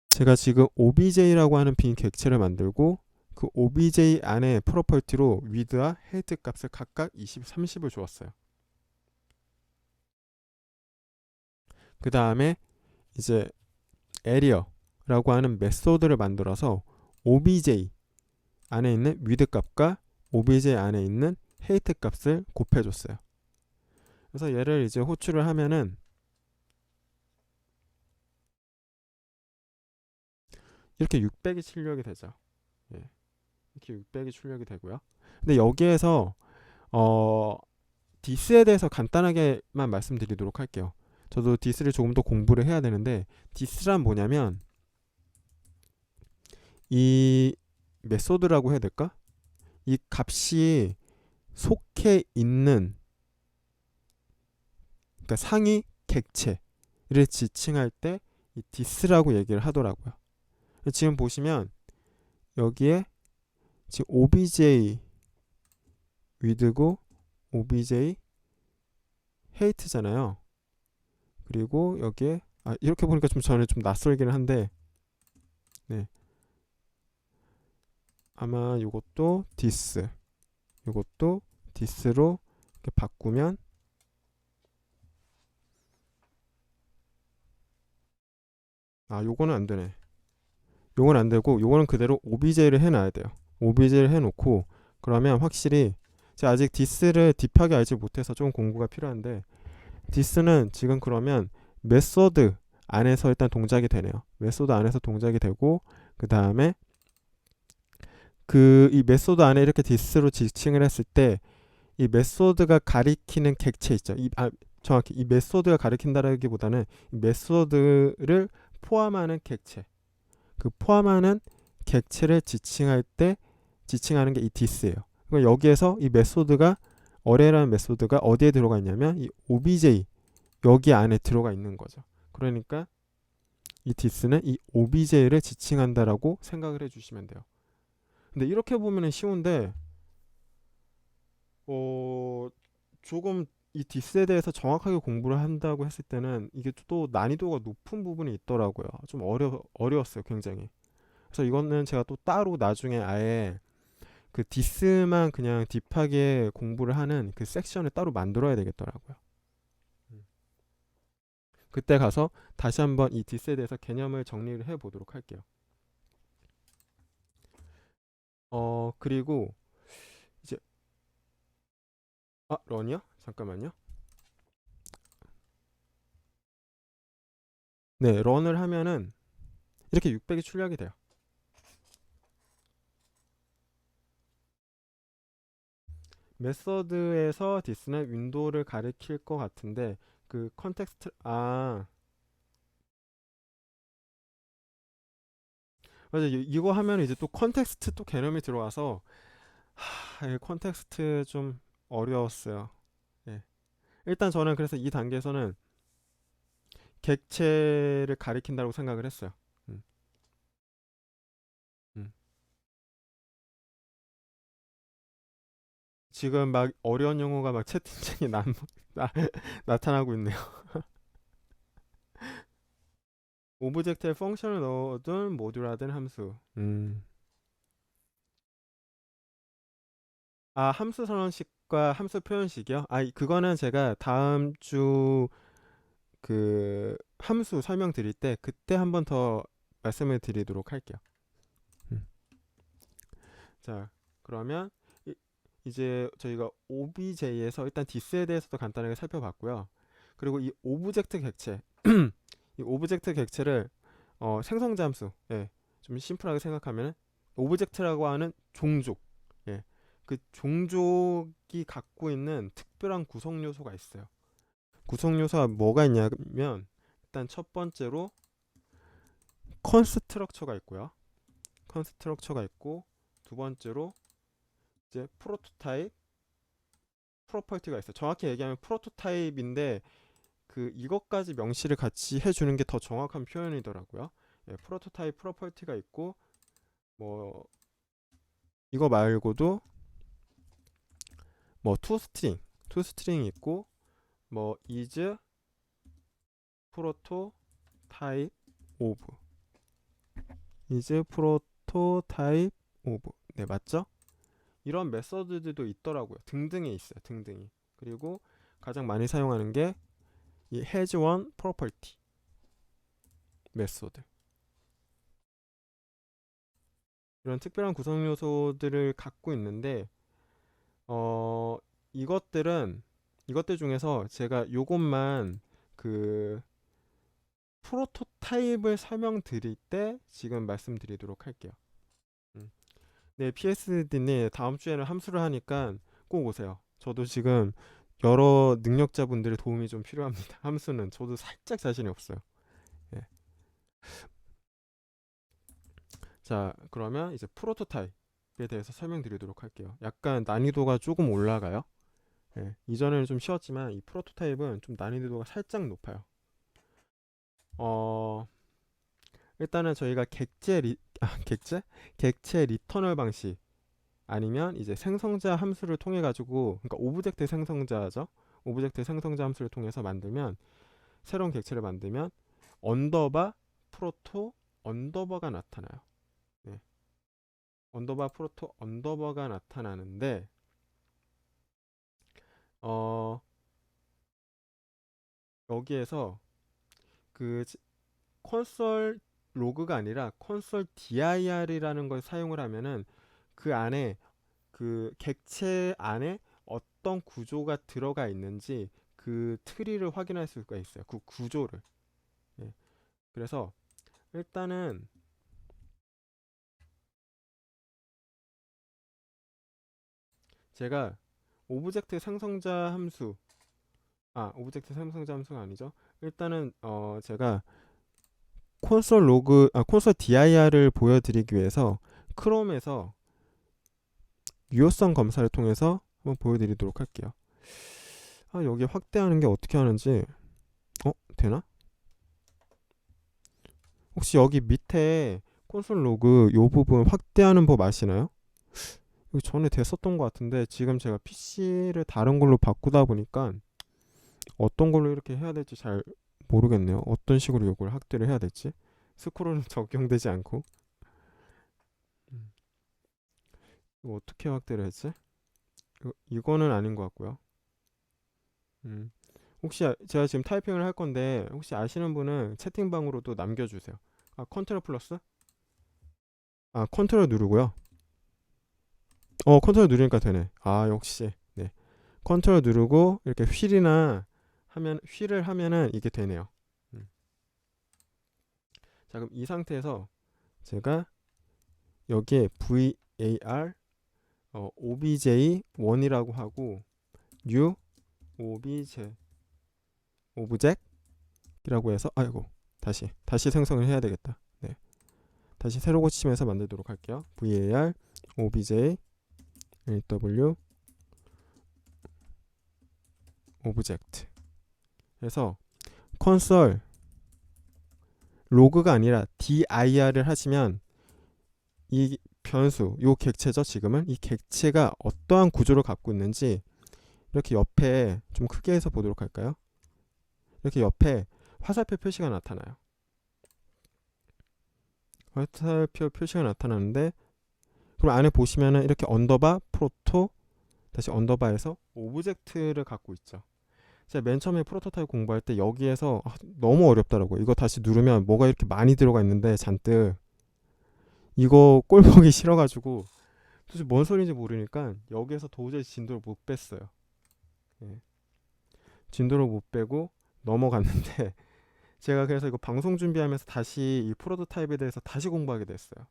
제가 지금 obj라고 하는 빈 객체를 만들고 그 obj 안에 프로퍼티로 width와 height 값을 각각 20, 30을 주었어요. 그 다음에 이제 area라고 하는 메소드를 만들어서 obj 안에 있는 width 값과 obj 안에 있는 height 값을 곱해줬어요. 그래서 얘를 이제 호출을 하면은 이렇게 600이 출력이 되죠. 예, 이렇게 600이 출력이 되고요. 근데 여기에서 디스에 대해서 간단하게만 말씀드리도록 할게요. 저도 디스를 조금 더 공부를 해야 되는데 디스란 뭐냐면 이 메소드라고 해야 될까? 이 값이 속해 있는 그러니까 상위 객체를 지칭할 때 이 디스라고 얘기를 하더라고요. 지금 보시면 여기에 지금 obj width고 obj height잖아요. 그리고 여기에 이렇게 보니까 좀 저는 좀 낯설기는 한데 네. 아마 이것도 디스 이것도 디스로 이렇게 바꾸면 요거는 안 되네. 요건 안 되고 요거는 그대로 obj를 해놔야 돼요. obj를 해놓고 그러면 확실히 제가 아직 디스를 딥하게 알지 못해서 좀 공부가 필요한데 디스는 지금 그러면 메소드 안에서 일단 동작이 되네요. 메소드 안에서 동작이 되고 그 다음에 그 이 메소드 안에 이렇게 this로 지칭을 했을 때 이 메소드가 가리키는 객체 있죠. 정확히 이 메소드가 가리킨다라기보다는 이 메소드를 포함하는 객체, 그 포함하는 객체를 지칭할 때 지칭하는 게 이 this예요. 그럼 여기에서 이 메소드가 어레라는 메소드가 어디에 들어가 있냐면 이 obj 여기 안에 들어가 있는 거죠. 그러니까 이 this는 이 obj를 지칭한다라고 생각을 해주시면 돼요. 근데 이렇게 보면은 쉬운데 어 조금 이 this에 대해서 정확하게 공부를 한다고 했을 때는 이게 또 난이도가 높은 부분이 있더라고요. 좀 어려웠어요, 굉장히. 그래서 이거는 제가 또 따로 나중에 아예 그 디스만 그냥 딥하게 공부를 하는 그 섹션을 따로 만들어야 되겠더라고요. 음. 그때 가서 다시 한번 이 디스에 대해서 개념을 정리를 해 보도록 할게요. 그리고 이제 런이요? 잠깐만요. 네, 런을 하면은 이렇게 600이 출력이 돼요. 메서드에서 디스는 윈도우를 가리킬 것 같은데 그 컨텍스트 맞아, 이거 하면 이제 또 컨텍스트 또 개념이 들어와서 이 컨텍스트 좀 어려웠어요. 예. 일단 저는 그래서 이 단계에서는 객체를 가리킨다고 생각을 했어요. 음, 음. 지금 막 어려운 용어가 막 채팅창에 나, 나타나고 있네요. 오브젝트에 펑션을 넣어둔 모듈화된 함수. 함수 선언식과 함수 표현식이요? 그거는 제가 다음 주 그 함수 설명드릴 때 그때 한번 더 말씀을 드리도록 할게요. 음. 자, 그러면 이제 저희가 OBJ에서 일단 디스에 대해서도 간단하게 살펴봤고요. 그리고 이 오브젝트 객체, 이 오브젝트 객체를 생성자 함수, 좀 심플하게 생각하면 오브젝트라고 하는 종족, 예, 그 종족이 갖고 있는 특별한 구성 요소가 있어요. 구성 요소가 뭐가 있냐면 일단 첫 번째로 컨스트럭처가 있고요. 컨스트럭처가 있고 두 번째로 이제 프로토타입, 프로퍼티가 있어요. 정확히 얘기하면 프로토타입인데 그 이것까지 명시를 같이 해주는 게 더 정확한 표현이더라고요. 프로토타입, 프로퍼티가 있고 뭐 이거 말고도 뭐 투스트링 있고 뭐 is 프로토타입 오브 is 프로토타입 오브 네 맞죠? 이런 메서드들도 있더라고요. 등등에 있어요. 등등이. 그리고 가장 많이 사용하는 게 이 has one property 메소드. 이런 특별한 구성 요소들을 갖고 있는데 어 이것들은 이것들 중에서 제가 요것만 그 프로토타입을 설명드릴 때 지금 말씀드리도록 할게요. 음. 네, PSD님 다음 주에는 함수를 하니까 꼭 오세요. 저도 지금 여러 능력자분들의 도움이 좀 필요합니다. 함수는 저도 살짝 자신이 없어요. 예. 자, 그러면 이제 프로토타입에 대해서 설명드리도록 할게요. 약간 난이도가 조금 올라가요. 이전에는 좀 쉬웠지만 이 프로토타입은 좀 난이도가 살짝 높아요. 어, 일단은 저희가 객체 리터널 방식 아니면 이제 생성자 함수를 통해 가지고 그러니까 오브젝트 생성자죠. 오브젝트 생성자 함수를 통해서 만들면 새로운 객체를 만들면 언더바 프로토 언더바가 나타나요. 네. 언더바 프로토 언더바가 나타나는데 어, 여기에서 그 콘솔 로그가 아니라 콘솔 dir이라는 걸 사용을 하면은 그 안에 그 객체 안에 어떤 구조가 들어가 있는지 그 트리를 확인할 수가 있어요. 그 구조를. 예. 그래서 일단은 제가 오브젝트 생성자 함수, 오브젝트 생성자 함수가 아니죠. 일단은 제가 콘솔 dir을 보여드리기 위해서 크롬에서 유효성 검사를 통해서 한번 보여드리도록 할게요. 여기 확대하는 게 어떻게 하는지 되나? 혹시 여기 밑에 콘솔 로그 요 부분 확대하는 법 아시나요? 이거 전에 됐었던 것 같은데 지금 제가 PC를 다른 걸로 바꾸다 보니까 어떤 걸로 이렇게 해야 될지 잘 모르겠네요. 어떤 식으로 이걸 확대를 해야 될지. 스크롤은 적용되지 않고. 이거 어떻게 확대를 했지? 이거는 아닌 것 같고요. 혹시 제가 지금 타이핑을 할 건데 혹시 아시는 분은 채팅방으로도 남겨주세요. 컨트롤 플러스? 컨트롤 누르고요. 컨트롤 누르니까 되네. 역시. 네. 컨트롤 누르고 이렇게 휠을 하면은 이게 되네요. 자, 그럼 이 상태에서 제가 여기에 var obj1이라고 하고 new object이라고 해서 다시 생성을 해야 되겠다. 네. 다시 새로 고치면서 만들도록 할게요. var obj lw object 그래서 콘솔 로그가 아니라 dir을 하시면 이 변수, 요 객체죠. 지금은 이 객체가 어떠한 구조를 갖고 있는지 이렇게 옆에 좀 크게 해서 보도록 할까요? 이렇게 옆에 화살표 표시가 나타나요. 화살표 표시가 나타나는데 그럼 안에 보시면은 이렇게 언더바 프로토 다시 언더바에서 오브젝트를 갖고 있죠. 제가 맨 처음에 프로토타입 공부할 때 여기에서 너무 어렵더라고요. 이거 다시 누르면 뭐가 이렇게 많이 들어가 있는데 잔뜩 이거 꼴 보기 싫어가지고 도대체 뭔 소리인지 모르니까 여기에서 도저히 진도를 못 뺐어요. 진도를 못 빼고 넘어갔는데 제가 그래서 이거 방송 준비하면서 다시 이 프로토타입에 대해서 다시 공부하게 됐어요.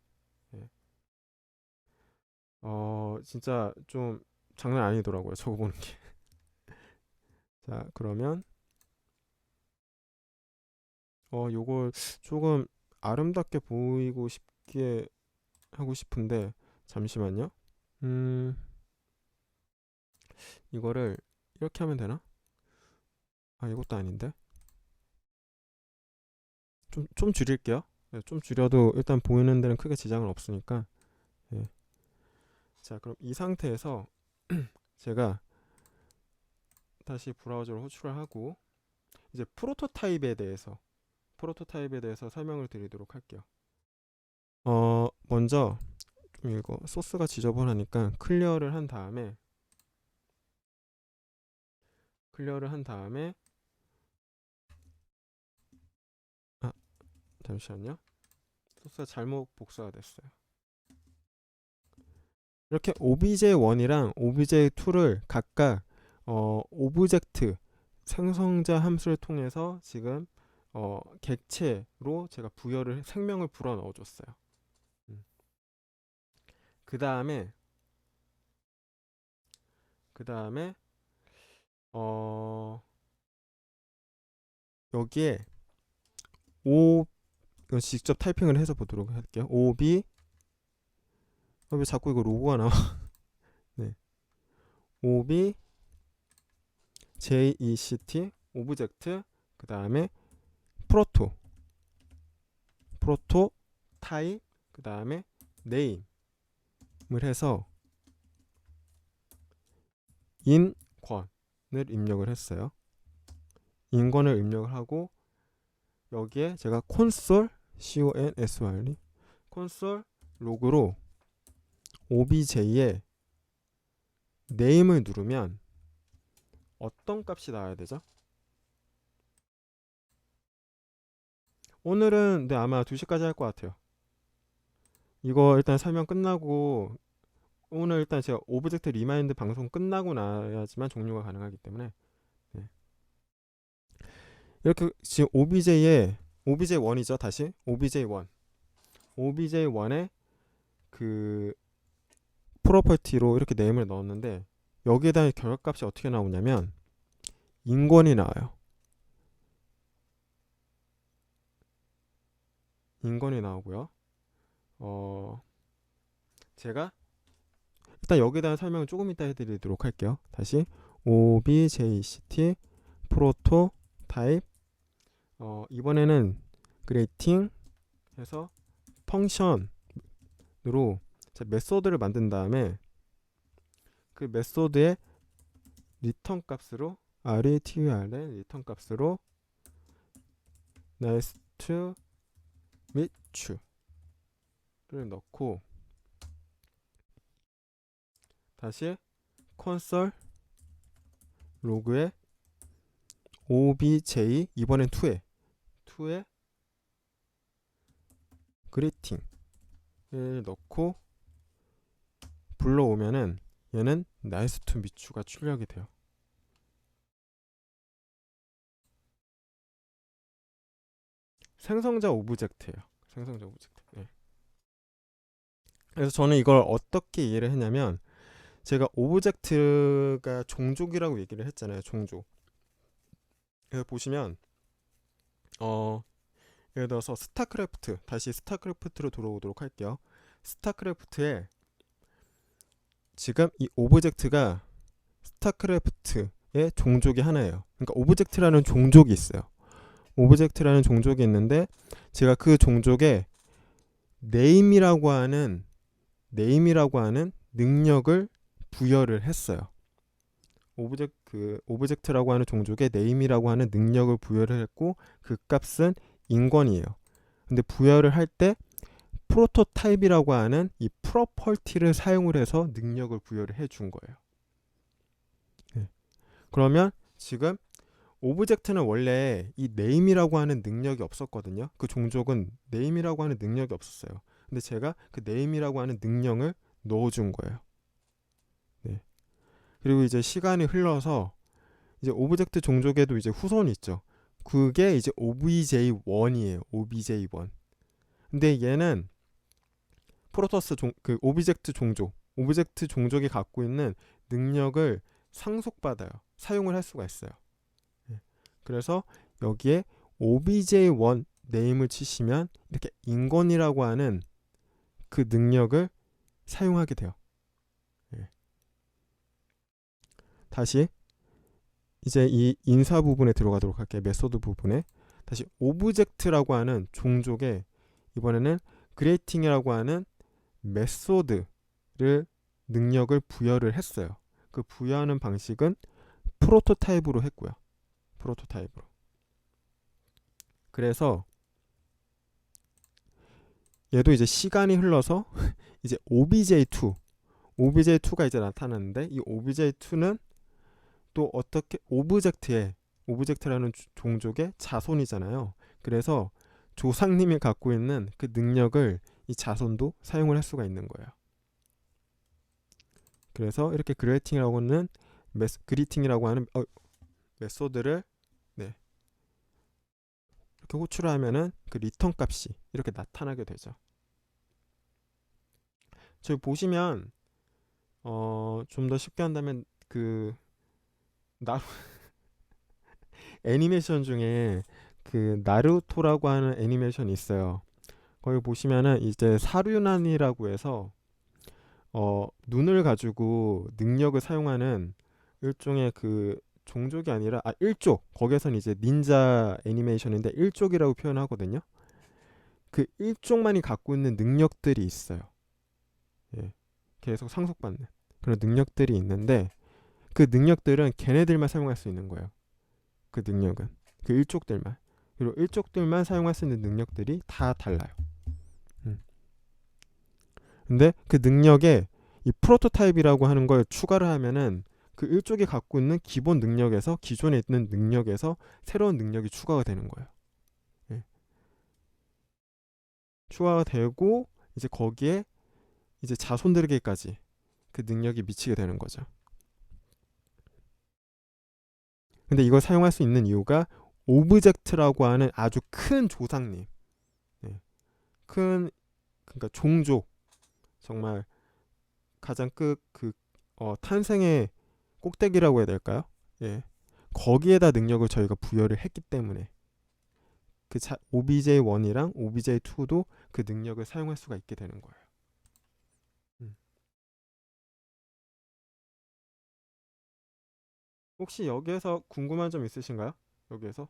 진짜 좀 장난 아니더라고요. 저거 보는 게. 자, 그러면 요걸 조금 아름답게 보이고 싶게 하고 싶은데 잠시만요. 이거를 이렇게 하면 되나? 이것도 아닌데. 좀 줄일게요. 좀 줄여도 일단 보이는 데는 크게 지장은 없으니까. 자, 그럼 이 상태에서 제가 다시 브라우저를 호출을 하고 이제 프로토타입에 대해서 설명을 드리도록 할게요. 먼저 좀 이거 소스가 지저분하니까 클리어를 한 다음에 잠시만요. 소스가 잘못 복사가 됐어요. 이렇게 obj1이랑 obj2를 각각 오브젝트 생성자 함수를 통해서 지금 객체로 제가 생명을 불어 넣어줬어요. 그 다음에 여기에 이건 직접 타이핑을 해서 보도록 할게요. 왜 자꾸 이거 로고가 나와? 네. JECT 오브젝트 그 다음에 프로토 타입 그 다음에 네임을 해서 인권을 입력을 했어요. 인권을 입력을 하고 여기에 제가 콘솔 로그로 obj의 name을 누르면 어떤 값이 나와야 되죠? 오늘은 아마 2시까지 할 것 같아요. 이거 일단 설명 끝나고 오늘 일단 제가 오브젝트 리마인드 방송 끝나고 나야지만 종료가 가능하기 때문에 이렇게 지금 obj1이죠. 다시 obj1의 그 프로퍼티로 이렇게 네임을 넣었는데 여기에 대한 결합값이 어떻게 나오냐면 인권이 나와요. 인권이 나오고요. 제가 일단 여기에 대한 설명을 조금 이따 해드리도록 할게요. 다시 object prototype 이번에는 그레이팅 해서 펑션으로 메소드를 만든 다음에 그 메소드의 리턴 값으로 return의 리턴 값으로 nice to meet you를 넣고 다시 console 로그에 obj 이번엔 2에 greeting을 넣고 불러오면은 얘는 nice to meet you가 출력이 돼요. 생성자 오브젝트예요. 생성자 오브젝트. 네. 그래서 저는 이걸 어떻게 이해를 했냐면 제가 오브젝트가 종족이라고 얘기를 했잖아요. 종족. 그래서 보시면 예를 들어서 스타크래프트, 다시 스타크래프트로 돌아오도록 할게요. 스타크래프트에 지금 이 오브젝트가 스타크래프트의 종족이 하나예요. 그러니까 오브젝트라는 종족이 있어요. 오브젝트라는 종족이 있는데 제가 그 종족에 네임이라고 하는 능력을 부여를 했어요. 오브젝트라고 하는 종족에 네임이라고 하는 능력을 부여를 했고 그 값은 인권이에요. 근데 부여를 할 때 프로토타입이라고 하는 이 프로퍼티를 사용을 해서 능력을 부여를 해준 거예요. 네. 그러면 지금 오브젝트는 원래 이 네임이라고 하는 능력이 없었거든요. 그 종족은 네임이라고 하는 능력이 없었어요. 근데 제가 그 네임이라고 하는 능력을 넣어준 거예요. 네. 그리고 이제 시간이 흘러서 이제 오브젝트 종족에도 이제 후손이 있죠. 그게 이제 obj1이에요. obj1. 근데 얘는 프로토스 그 오브젝트 종족이 갖고 있는 능력을 상속받아요. 사용을 할 수가 있어요. 그래서 여기에 obj1 네임을 치시면 이렇게 인권이라고 하는 그 능력을 사용하게 돼요. 다시 이제 이 인사 부분에 들어가도록 할게요. 메소드 부분에 다시 오브젝트라고 하는 종족에 이번에는 creating이라고 하는 메소드를 능력을 부여를 했어요. 그 부여하는 방식은 프로토타입으로 했고요. 프로토타입으로. 그래서 얘도 이제 시간이 흘러서 이제 obj2가 이제 나타났는데 이 obj2는 또 어떻게 오브젝트라는 종족의 자손이잖아요. 그래서 조상님이 갖고 있는 그 능력을 이 자손도 사용을 할 수가 있는 거예요. 그래서 이렇게 그리팅이라고 하는 메소드를 이렇게 호출을 하면은 그 리턴 값이 이렇게 나타나게 되죠. 저기 보시면 좀 더 쉽게 한다면 그 애니메이션 중에 그 나루토라고 하는 애니메이션이 있어요. 거기 보시면은 이제 사륜안이라고 해서 눈을 가지고 능력을 사용하는 일종의 그 종족이 아니라 일족. 거기에서는 이제 닌자 애니메이션인데 일족이라고 표현하거든요. 그 일족만이 갖고 있는 능력들이 있어요. 예. 계속 상속받는 그런 능력들이 있는데 그 능력들은 걔네들만 사용할 수 있는 거예요. 그 능력은 그 일족들만. 그리고 일족들만 사용할 수 있는 능력들이 다 달라요. 근데 그 능력에 이 프로토타입이라고 하는 걸 추가를 하면은 그 일족이 갖고 있는 기본 능력에서 기존에 있는 능력에서 새로운 능력이 추가가 되는 거예요. 예. 추가가 되고 이제 거기에 이제 자손들에게까지 그 능력이 미치게 되는 거죠. 근데 이걸 사용할 수 있는 이유가 오브젝트라고 하는 아주 큰 조상님, 그러니까 종족, 정말 가장 탄생의 꼭대기라고 해야 될까요? 예. 거기에다 능력을 저희가 부여를 했기 때문에 그 OBJ1이랑 OBJ2도 그 능력을 사용할 수가 있게 되는 거예요. 음. 혹시 여기에서 궁금한 점 있으신가요? 여기에서?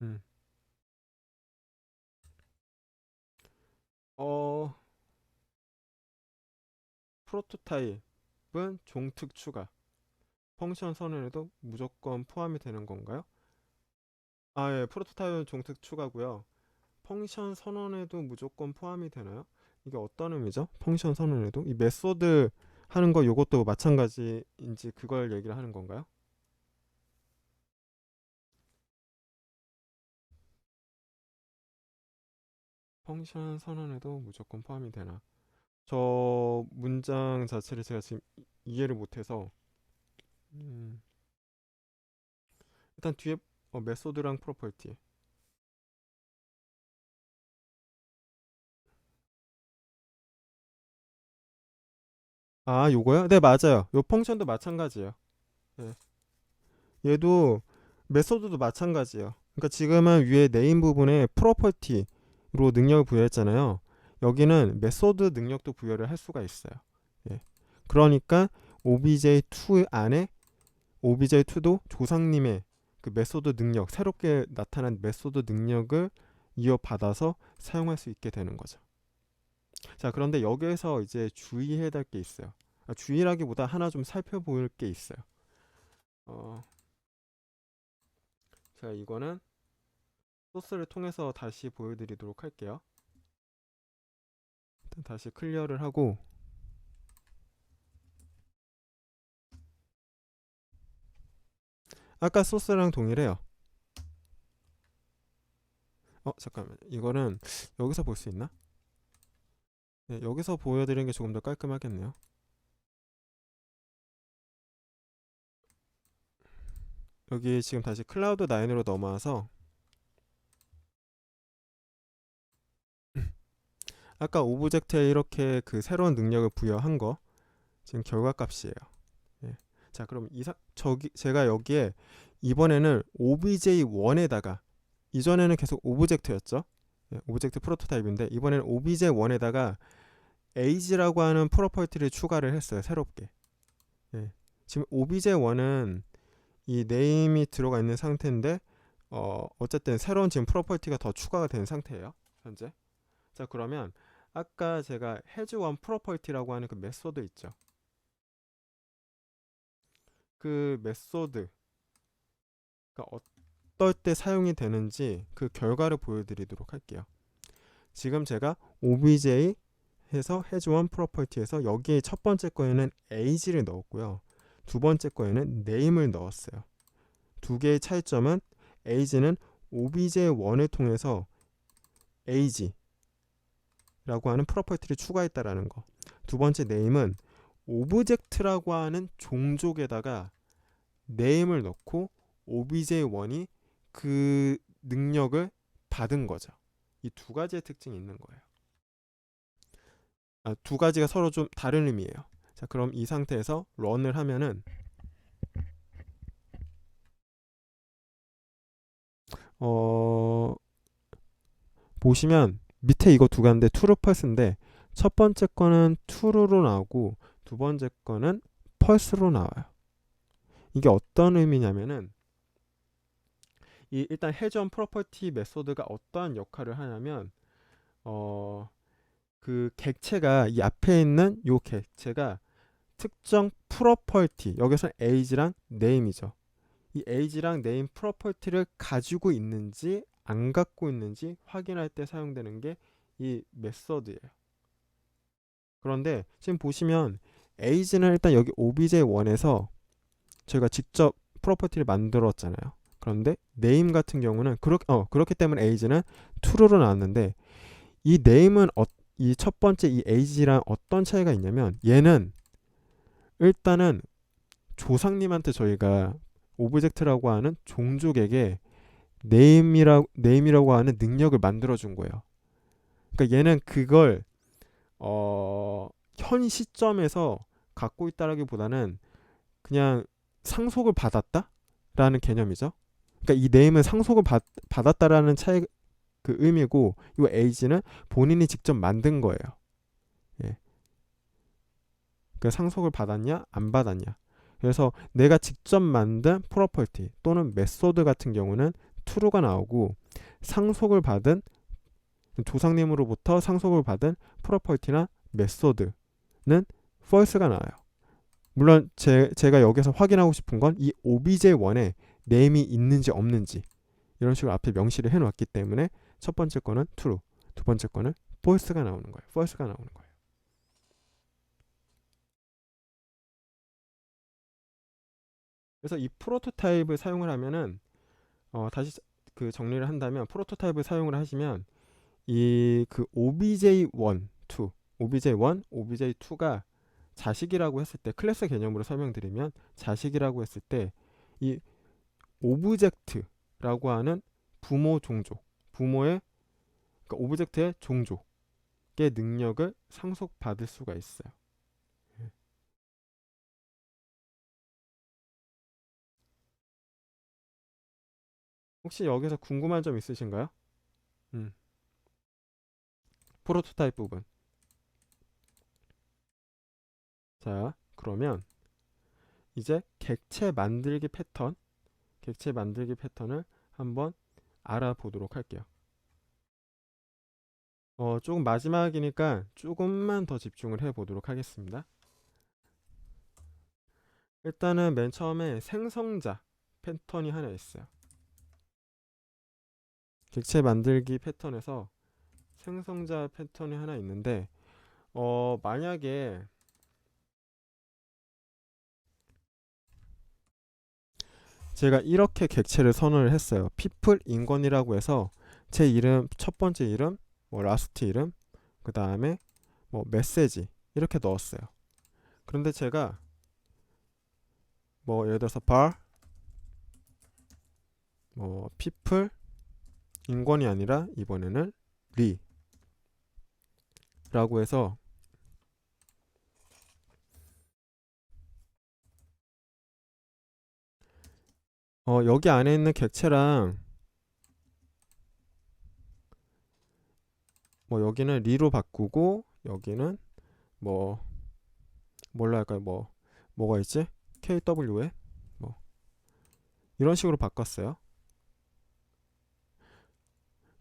음. 어, 프로토타입은 종특 추가. 펑션 선언에도 무조건 포함이 되는 건가요? 아, 예. 프로토타입은 종특 추가고요. 펑션 선언에도 무조건 포함이 되나요? 이게 어떤 의미죠? 펑션 선언에도? 이 메소드 하는 거 요것도 마찬가지인지 그걸 얘기를 하는 건가요? 펑션 선언에도 무조건 포함이 되나? 저 문장 자체를 제가 지금 이해를 못해서 음, 일단 뒤에 메소드랑 프로퍼티. 아, 요거요? 네, 맞아요. 요 펑션도 마찬가지예요. 네. 얘도 메소드도 마찬가지예요. 그러니까 지금은 위에 네임 부분에 프로퍼티로 능력을 부여했잖아요. 여기는 메소드 능력도 부여를 할 수가 있어요. 예. 그러니까 obj2 안에 obj2도 조상님의 그 메소드 능력, 새롭게 나타난 메소드 능력을 이어받아서 사용할 수 있게 되는 거죠. 자, 그런데 여기에서 이제 주의해야 될 게 있어요. 주의라기보다 하나 좀 살펴볼 게 있어요. 어, 자, 이거는 소스를 통해서 다시 보여드리도록 할게요. 일단 다시 클리어를 하고 아까 소스랑 동일해요. 잠깐만, 이거는 여기서 볼 수 있나? 네, 여기서 보여드리는 게 조금 더 깔끔하겠네요. 여기 지금 다시 클라우드 9으로 넘어와서 아까 오브젝트에 이렇게 그 새로운 능력을 부여한 거 지금 결과값이에요. 예. 자, 그럼 제가 여기에 이번에는 obj1에다가 이전에는 계속 오브젝트였죠. 예, 오브젝트 프로토타입인데 이번에는 obj1에다가 age라고 하는 프로퍼티를 추가를 했어요. 새롭게. 예. 지금 obj1은 이 네임이 들어가 있는 상태인데 어쨌든 새로운 지금 프로퍼티가 더 추가가 된 상태예요. 현재. 자, 그러면 아까 제가 has one property라고 하는 그 메소드 있죠. 그 메소드가 어떨 때 사용이 되는지 그 결과를 보여드리도록 할게요. 지금 제가 obj 해서 has one property에서 여기에 첫 번째 거에는 age를 넣었고요. 두 번째 거에는 name을 넣었어요. 두 개의 차이점은 age는 obj1을 통해서 age라고 하는 프로퍼티를 추가했다라는 거. 두 번째 name은 오브젝트라고 하는 종족에다가 name을 넣고 obj1이 그 능력을 받은 거죠. 이 두 가지의 특징이 있는 거예요. 두 가지가 서로 좀 다른 의미예요. 자, 그럼 이 상태에서 런을 하면은 보시면 밑에 이거 두 가지인데 true, false인데 첫 번째 거는 true로 나오고 두 번째 거는 false로 나와요. 이게 어떤 의미냐면은 일단 has one property 메소드가 어떠한 역할을 하냐면 그 객체가 이 앞에 있는 요 객체가 특정 프로퍼티 여기서 age랑 name이죠. 이 age랑 name 프로퍼티를 가지고 있는지 안 갖고 있는지 확인할 때 사용되는 게 이 메소드예요. 그런데 지금 보시면 age는 일단 여기 obj1에서 저희가 직접 프로퍼티를 만들었잖아요. 그런데 name 같은 경우는 그렇기 때문에 age는 true로 나왔는데 이 name은 이 첫 번째 이 age랑 어떤 차이가 있냐면 얘는 일단은 조상님한테 저희가 오브젝트라고 하는 종족에게 네임이라고 하는 능력을 만들어 준 거예요. 그러니까 얘는 그걸 현 시점에서 갖고 있다라기보다는 그냥 상속을 받았다라는 개념이죠. 그러니까 이 name은 상속을 받았다라는 차이 그 의미고, 이 age는 본인이 직접 만든 거예요. 예. 그 상속을 받았냐 안 받았냐. 그래서 내가 직접 만든 프로퍼티 또는 메소드 같은 경우는 true가 나오고, 상속을 받은 조상님으로부터 상속을 받은 프로퍼티나 메소드는 false가 나와요. 물론 제가 여기서 확인하고 싶은 건 이 obj1에 name이 있는지 없는지 이런 식으로 앞에 명시를 해놓았기 때문에 첫 번째 거는 true, 두 번째 거는 false가 나오는 거예요. false가 나오는 거예요. 그래서 이 프로토타입을 사용을 하면은 다시 그 정리를 한다면, 프로토타입을 사용을 하시면 이 그 obj1, 2, obj1, obj2가 자식이라고 했을 때, 클래스 개념으로 설명드리면 자식이라고 했을 때 이 오브젝트라고 하는 부모 종족, 부모의 그러니까 오브젝트의 종족의 능력을 상속받을 수가 있어요. 혹시 여기서 궁금한 점 있으신가요? 음, 프로토타입 부분. 자, 그러면 이제 객체 만들기 패턴을 한번 알아보도록 할게요. 조금 마지막이니까 조금만 더 집중을 해보도록 하겠습니다. 일단은 맨 처음에 생성자 패턴이 하나 있어요. 객체 만들기 패턴에서 생성자 패턴이 하나 있는데, 만약에 제가 이렇게 객체를 선언을 했어요. people 인권이라고 해서 제 이름, 첫 번째 이름, 뭐 라스트 이름, 그 다음에 뭐 메시지 이렇게 넣었어요. 그런데 제가 뭐 예를 들어서 bar 뭐 people 인권이 아니라 이번에는 리 라고 해서 여기 안에 있는 객체랑 뭐 여기는 리로 바꾸고, 여기는 뭐 뭘로 할까요? 뭐가 있지? KW에 뭐 이런 식으로 바꿨어요.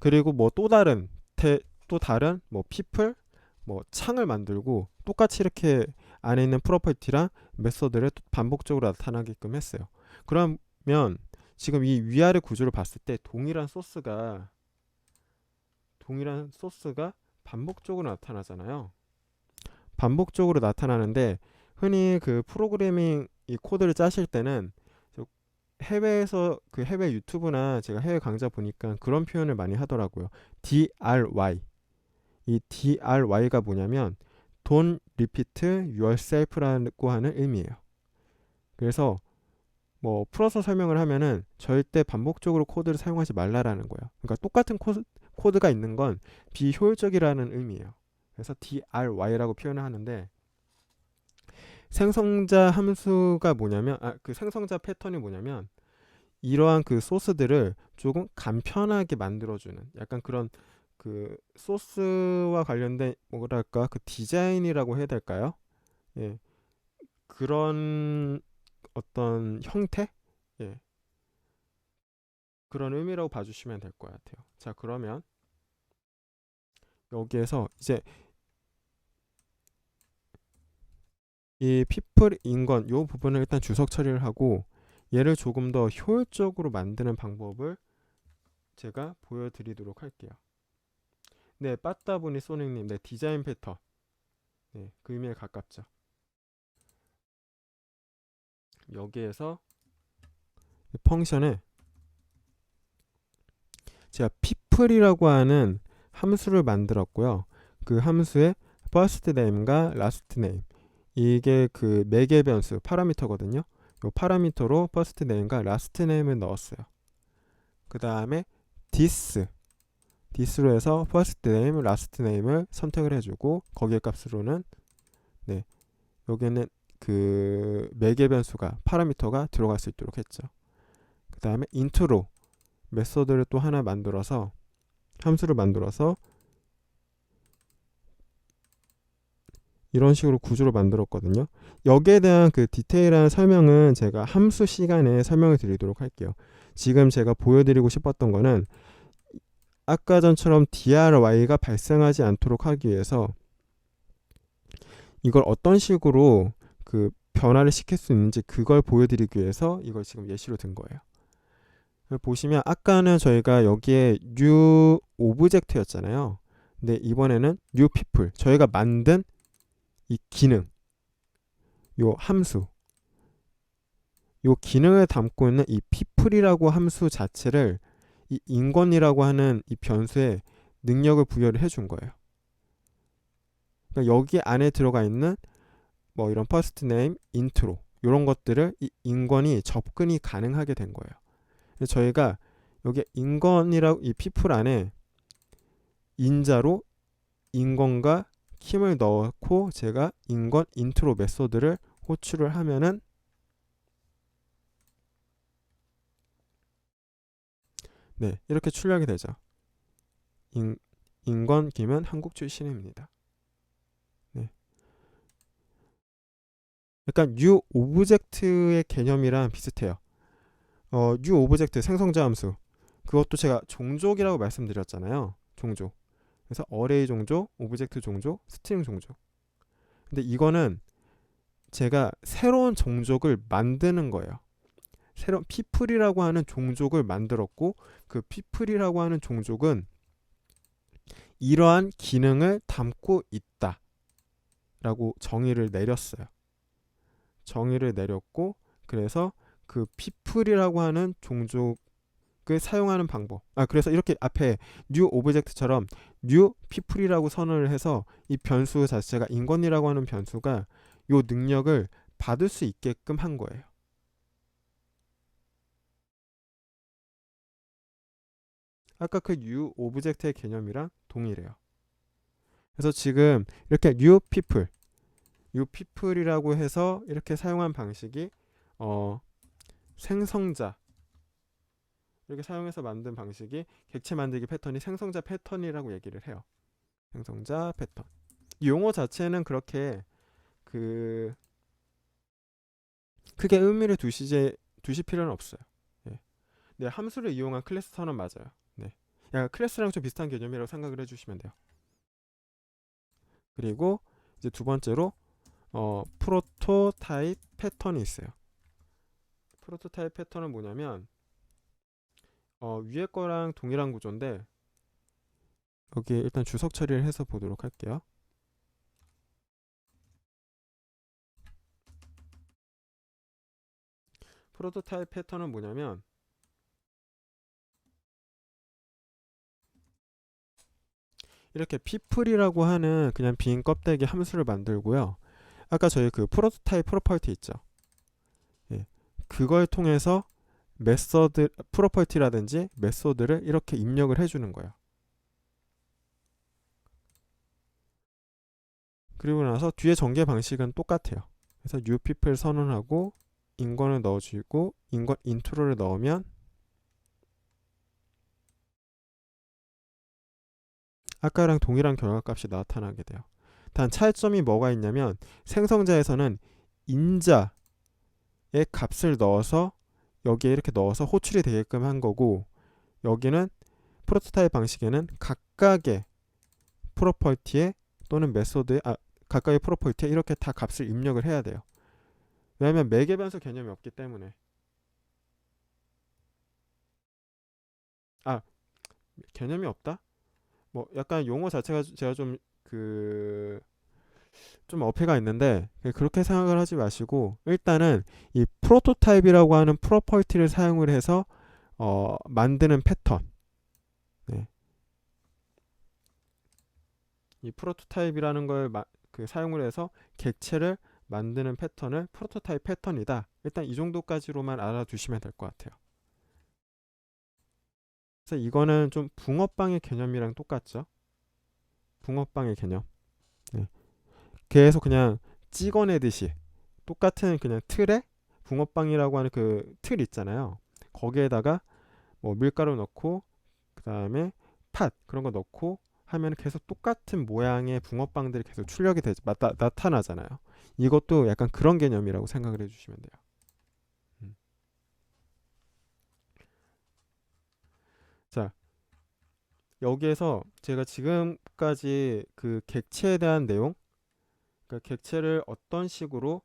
그리고 뭐 또 다른 뭐 people 뭐 창을 만들고 똑같이 이렇게 안에 있는 프로퍼티랑 메소드를 반복적으로 나타나게끔 했어요. 그러면 지금 이 위아래 구조를 봤을 때 동일한 소스가 반복적으로 나타나잖아요. 반복적으로 나타나는데, 흔히 그 프로그래밍 이 코드를 짜실 때는 해외에서 그 해외 유튜브나 제가 해외 강좌 보니까 그런 표현을 많이 하더라고요. DRY. 이 DRY가 뭐냐면 Don't repeat yourself라고 하는 의미예요. 그래서 뭐 풀어서 설명을 하면은 절대 반복적으로 코드를 사용하지 말라라는 거예요. 그러니까 똑같은 코드가 있는 건 비효율적이라는 의미예요. 그래서 DRY라고 표현을 하는데, 생성자 함수가 뭐냐면 그 생성자 패턴이 뭐냐면 이러한 그 소스들을 조금 간편하게 만들어주는, 약간 그런 그 소스와 관련된 뭐랄까 그 디자인이라고 해야 될까요? 예, 그런 어떤 형태? 예, 그런 의미라고 봐주시면 될 것 같아요. 자, 그러면 여기에서 이제 이 people 인건 요 부분을 일단 주석 처리를 하고, 얘를 조금 더 효율적으로 만드는 방법을 제가 보여드리도록 할게요. 네, 빠따보니 소닉님, 네, 디자인 패턴, 네, 그 의미에 가깝죠. 여기에서 펑션에 제가 people이라고 하는 함수를 만들었고요. 그 함수에 first name과 last name, 이게 그 매개 변수 파라미터거든요. 요 파라미터로 first name과 last name을 넣었어요. 그 다음에 this로 해서 first name, last name을 선택을 해주고, 거기에 값으로는 네, 여기는 그 매개 변수가 파라미터가 들어갈 수 있도록 했죠. 그 다음에 인트로 메소드를 또 하나 만들어서 함수를 만들어서 이런 식으로 구조를 만들었거든요. 여기에 대한 그 디테일한 설명은 제가 함수 시간에 설명을 드리도록 할게요. 지금 제가 보여드리고 싶었던 거는 아까 전처럼 DRY가 발생하지 않도록 하기 위해서 이걸 어떤 식으로 그 변화를 시킬 수 있는지 그걸 보여드리기 위해서 이걸 지금 예시로 든 거예요. 보시면 아까는 저희가 여기에 new 오브젝트였잖아요. 근데 이번에는 new people, 저희가 만든 이 기능, 요 함수, 요 기능을 담고 있는 이 people이라고 함수 자체를 이 인권이라고 하는 이 변수에 능력을 부여를 해준 거예요. 그러니까 여기 안에 들어가 있는 뭐 이런 first name, intro 이런 것들을 이 인권이 접근이 가능하게 된 거예요. 그래서 저희가 여기 인권이라고 이 people 안에 인자로 인권과 킴을 넣고 제가 인권 인트로 메소드를 호출을 하면은 네, 이렇게 출력이 되죠. 인권 김은 한국 출신입니다. 네. 약간 new 오브젝트의 개념이랑 비슷해요. new 오브젝트 생성자 함수, 그것도 제가 종족이라고 말씀드렸잖아요. 종족. 그래서 어레이 종족, 오브젝트 종족, 스트링 종족. 근데 이거는 제가 새로운 종족을 만드는 거예요. 새로운 people이라고 하는 종족을 만들었고, 그 people이라고 하는 종족은 이러한 기능을 담고 있다 라고 정의를 내렸어요. 정의를 내렸고, 그래서 그 people이라고 하는 종족을 사용하는 방법, 그래서 이렇게 앞에 new 오브젝트처럼 new people이라고 선언을 해서 이 변수 자체가 인권이라고 하는 변수가 요 능력을 받을 수 있게끔 한 거예요. 아까 그 new 오브젝트의 개념이랑 동일해요. 그래서 지금 이렇게 new people이라고 해서 이렇게 사용한 방식이 생성자, 이렇게 사용해서 만든 방식이 객체 만들기 패턴이 생성자 패턴이라고 얘기를 해요. 생성자 패턴. 이 용어 자체는 그렇게 그 크게 의미를 두실 필요는 없어요. 예. 네, 함수를 이용한 클래스 선언 맞아요. 네. 약간 클래스랑 좀 비슷한 개념이라고 생각을 해주시면 돼요. 그리고 이제 두 번째로 프로토타입 패턴이 있어요. 프로토타입 패턴은 뭐냐면 위에 거랑 동일한 구조인데 여기 일단 주석 처리를 해서 보도록 할게요. 프로토타입 패턴은 뭐냐면 이렇게 people이라고 하는 그냥 빈 껍데기 함수를 만들고요. 아까 저희 그 프로토타입 프로퍼티 있죠. 예. 그걸 통해서 메서드 프로퍼티라든지 메소드를 이렇게 입력을 해주는 거예요. 그리고 나서 뒤에 전개 방식은 똑같아요. 그래서 new people 선언하고 인권을 넣어주고 인권 인트로를 넣으면 아까랑 동일한 결과값이 나타나게 돼요. 단 차이점이 뭐가 있냐면 생성자에서는 인자의 값을 넣어서 여기에 이렇게 넣어서 호출이 되게끔 한 거고, 여기는 프로토타입 방식에는 각각의 프로퍼티에 또는 메소드에 각각의 프로퍼티에 이렇게 다 값을 입력을 해야 돼요. 왜냐하면 매개 변수 개념이 없기 때문에. 개념이 없다? 뭐 약간 용어 자체가 제가 좀 어폐가 있는데 그렇게 생각을 하지 마시고 일단은 이 프로토타입이라고 하는 프로퍼티를 사용을 해서 만드는 패턴, 네. 이 프로토타입이라는 걸 사용을 해서 객체를 만드는 패턴을 프로토타입 패턴이다. 일단 이 정도까지로만 알아두시면 될 것 같아요. 그래서 이거는 좀 붕어빵의 개념이랑 똑같죠. 붕어빵의 개념. 네. 계속 그냥 찍어내듯이 똑같은 그냥 틀에 붕어빵이라고 하는 그 틀 있잖아요. 거기에다가 뭐 밀가루 넣고 그 다음에 팥 그런 거 넣고 하면 계속 똑같은 모양의 붕어빵들이 계속 출력이 나타나잖아요. 이것도 약간 그런 개념이라고 생각을 해주시면 돼요. 음. 자, 여기에서 제가 지금까지 그 객체에 대한 내용, 그러니까 객체를 어떤 식으로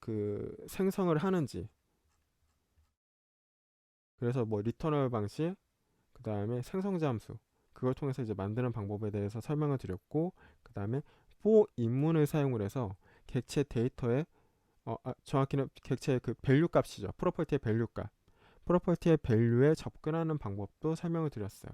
그 생성을 하는지, 그래서 뭐 리터널 방식, 그 다음에 생성자 함수, 그걸 통해서 이제 만드는 방법에 대해서 설명을 드렸고, 그 다음에 for 입문을 사용을 해서 객체 데이터에 정확히는 객체의 그 밸류 값이죠. 프로퍼티의 밸류 값. 프로퍼티의 밸류에 접근하는 방법도 설명을 드렸어요.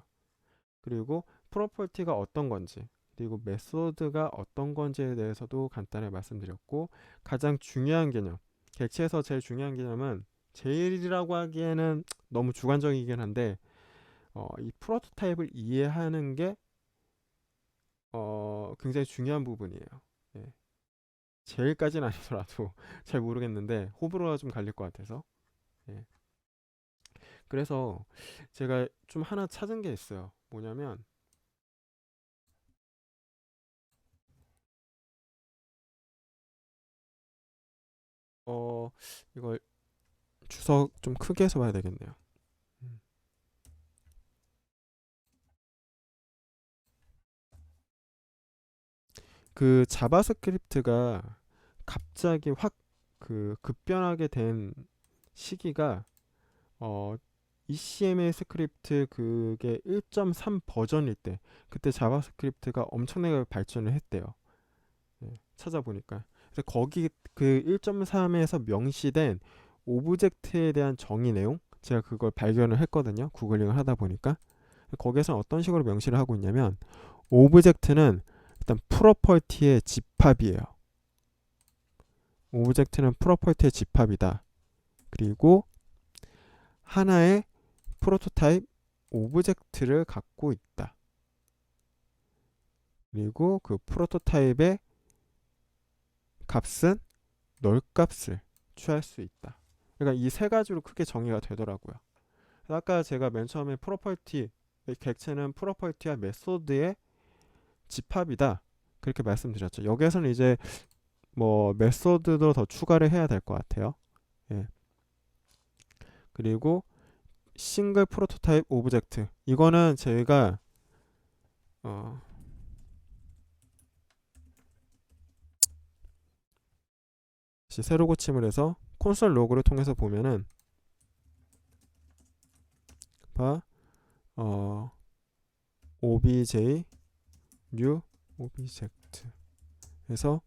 그리고 프로퍼티가 어떤 건지, 그리고 메소드가 어떤 건지에 대해서도 간단히 말씀드렸고, 가장 중요한 개념, 객체에서 제일 중요한 개념은 제일이라고 하기에는 너무 주관적이긴 한데 이 프로토타입을 이해하는 게 굉장히 중요한 부분이에요. 예. 제일까지는 아니더라도 잘 모르겠는데 호불호가 좀 갈릴 것 같아서. 예. 그래서 제가 좀 하나 찾은 게 있어요. 뭐냐면 어 이걸 주석 좀 크게 해서 봐야 되겠네요. 음. 그 자바스크립트가 갑자기 확 그 급변하게 된 시기가 ECML 스크립트 그게 1.3 버전일 때, 그때 자바스크립트가 엄청나게 발전을 했대요. 예, 찾아보니까. 그래서 거기 그 1.3에서 명시된 오브젝트에 대한 정의 내용, 제가 그걸 발견을 했거든요. 구글링을 하다 보니까. 거기에서 어떤 식으로 명시를 하고 있냐면, 오브젝트는 일단 프로퍼티의 집합이에요. 오브젝트는 프로퍼티의 집합이다. 그리고 하나의 프로토타입 오브젝트를 갖고 있다. 그리고 그 프로토타입의 값은 널값을 취할 수 있다. 그러니까 이 세 가지로 크게 정의가 되더라고요. 아까 제가 맨 처음에 프로퍼티, 객체는 프로퍼티와 메소드의 집합이다. 그렇게 말씀드렸죠. 여기에서는 이제 뭐 메소드도 더 추가를 해야 될 것 같아요. 예. 그리고 싱글 프로토타입 오브젝트. 이거는 저희가 어, 새로 고침을 해서 콘솔 로그를 통해서 보면은 봐 obj new 오브젝트 해서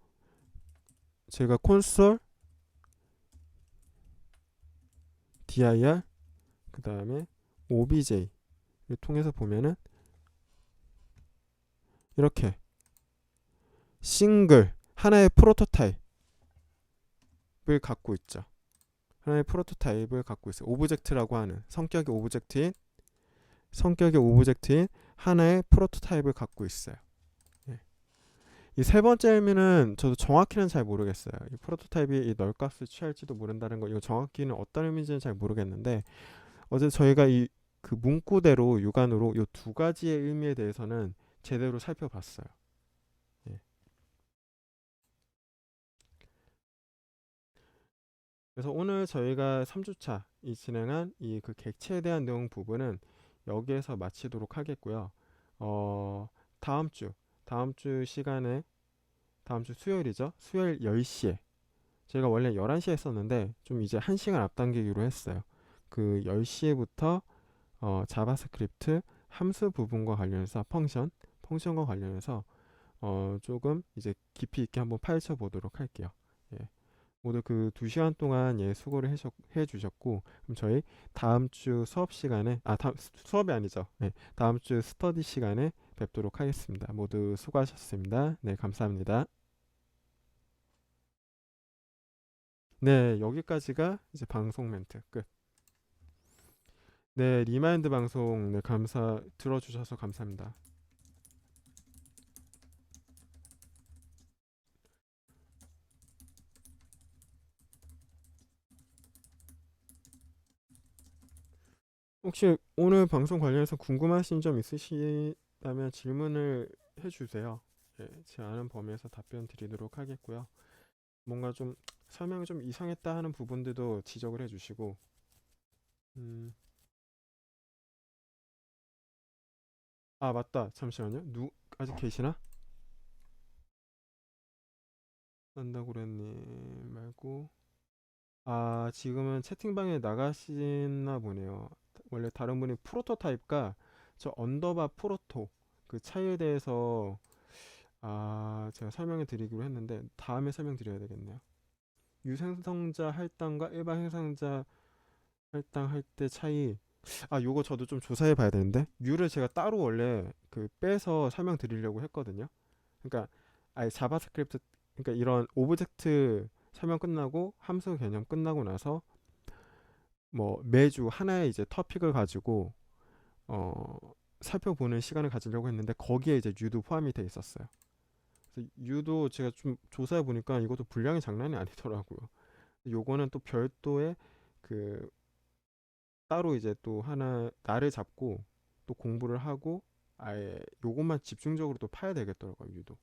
제가 콘솔 dir 그 다음에 obj를 통해서 보면은 이렇게 싱글 하나의 프로토타입을 갖고 있죠. 하나의 프로토타입을 갖고 있어요. 오브젝트라고 하는 성격의 오브젝트인 하나의 프로토타입을 갖고 있어요. 예. 이 세 번째 의미는 저도 정확히는 잘 모르겠어요. 이 프로토타입이 이 널값을 취할지도 모른다는 거, 이거 정확히는 어떤 의미인지는 잘 모르겠는데, 어제 저희가 이 그 문구대로 육안으로 이 두 가지의 의미에 대해서는 제대로 살펴봤어요. 예. 그래서 오늘 저희가 3주차 이 진행한 이 그 객체에 대한 내용 부분은 여기에서 마치도록 하겠고요. 어, 다음 주, 다음 주 시간에, 다음 주 수요일이죠. 수요일 10시에. 저희가 원래 11시에 했었는데 좀 이제 1시간 앞당기기로 했어요. 그 10시부터 자바스크립트 함수 부분과 관련해서 펑션과 관련해서 조금 이제 깊이 있게 한번 파헤쳐 보도록 할게요. 예. 모두 그 2시간 동안 수고를 해주셨고, 그럼 저희 다음 주 수업 시간에, 수업이 아니죠. 네, 다음 주 스터디 시간에 뵙도록 하겠습니다. 모두 수고하셨습니다. 네, 감사합니다. 네, 여기까지가 이제 방송 멘트 끝. 네, 리마인드 방송, 네, 들어주셔서 감사합니다. 혹시 오늘 방송 관련해서 궁금하신 점 있으시다면 질문을 해주세요. 예, 제 아는 범위에서 답변 드리도록 하겠고요. 뭔가 좀 설명이 좀 이상했다 하는 부분들도 지적을 해주시고, 음, 아, 맞다. 잠시만요. 아직 계시나? 난다고래님 말고, 아, 지금은 채팅방에 나가시나 보네요. 원래 다른 분이 프로토타입과 저 언더바 프로토 그 차이에 대해서 제가 설명해 드리기로 했는데 다음에 설명드려야 되겠네요. 유생성자 할당과 일반 행성자 할당할 때 차이, 요거 저도 좀 조사해 봐야 되는데 유를 제가 따로 원래 그 빼서 설명드리려고 했거든요. 그러니까 아예 자바스크립트, 그러니까 이런 오브젝트 설명 끝나고 함수 개념 끝나고 나서 뭐 매주 하나의 이제 토픽을 가지고 어 살펴보는 시간을 가지려고 했는데 거기에 이제 유도 포함이 돼 있었어요. 그래서 유도 제가 좀 조사해 보니까 이것도 분량이 장난이 아니더라고요. 요거는 또 별도의 그 따로 이제 또 하나 날을 잡고 또 공부를 하고 아예 요것만 집중적으로 또 파야 되겠더라고요, 유도.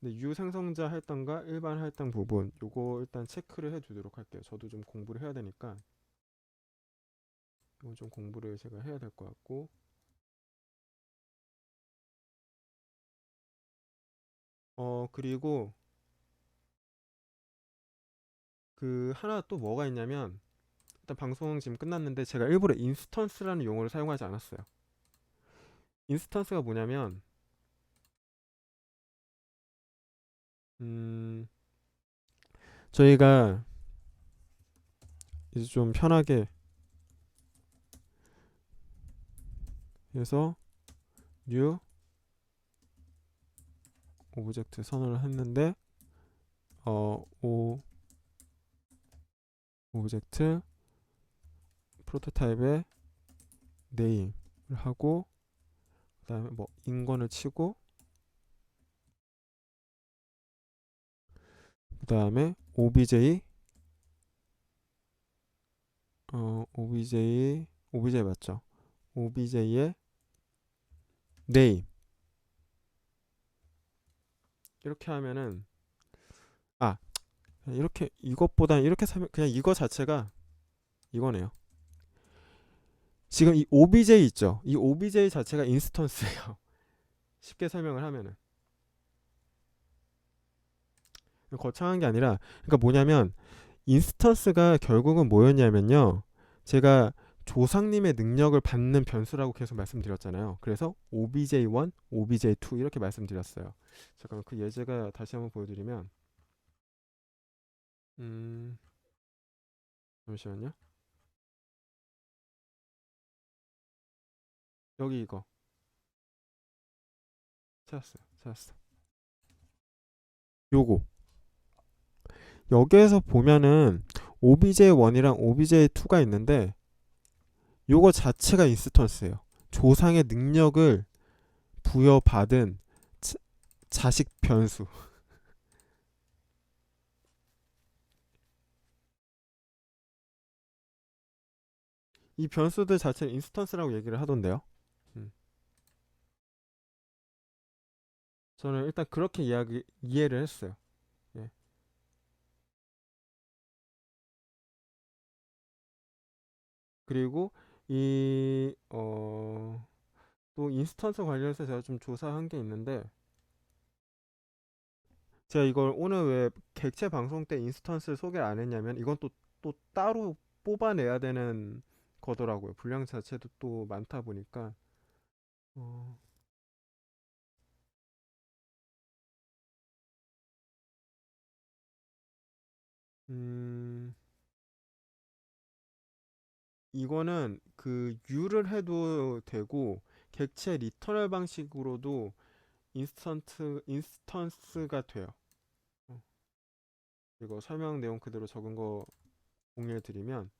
근데 유 생성자 할당과 일반 할당 부분 요거 일단 체크를 해 두도록 할게요. 저도 좀 공부를 해야 되니까 이건 좀 공부를 제가 해야 될 것 같고, 그리고 그 하나 또 뭐가 있냐면, 일단 방송 지금 끝났는데 제가 일부러 인스턴스라는 용어를 사용하지 않았어요. 인스턴스가 뭐냐면 음, 저희가 이제 좀 편하게 해서 new 오브젝트 선언을 했는데 오 오브젝트 프로토타입의 네임을 하고 그다음에 뭐 인권을 치고 그다음에 obj obj 맞죠? obj의 네임 이렇게 하면은 아 이렇게 이것보다 이렇게 설명 그냥 이거 자체가 이거네요. 지금 이 obj 있죠? 이 obj 자체가 인스턴스예요. 쉽게 설명을 하면은 거창한 게 아니라 그러니까 뭐냐면 인스턴스가 결국은 뭐였냐면요. 제가 조상님의 능력을 받는 변수라고 계속 말씀드렸잖아요. 그래서 obj1, obj2 이렇게 말씀드렸어요. 잠깐만 그 예제가 다시 한번 보여드리면 음, 잠시만요. 여기 이거 찾았어. 요거 여기에서 보면은 obj1이랑 obj2가 있는데 요거 자체가 인스턴스예요. 조상의 능력을 부여받은 자식 변수. 이 변수들 자체를 인스턴스라고 얘기를 하던데요. 음. 저는 일단 그렇게 이해를 했어요. 예. 그리고 또 인스턴스 관련해서 제가 좀 조사한 게 있는데 제가 이걸 오늘 왜 객체 방송 때 인스턴스를 소개를 안 했냐면 이건 또 따로 뽑아내야 되는 거더라고요. 분량 자체도 또 많다 보니까 어, 음, 이거는 그 U를 해도 되고 객체 리터럴 방식으로도 인스턴스가 돼요. 어, 이거 설명 내용 그대로 적은 거 공유해 드리면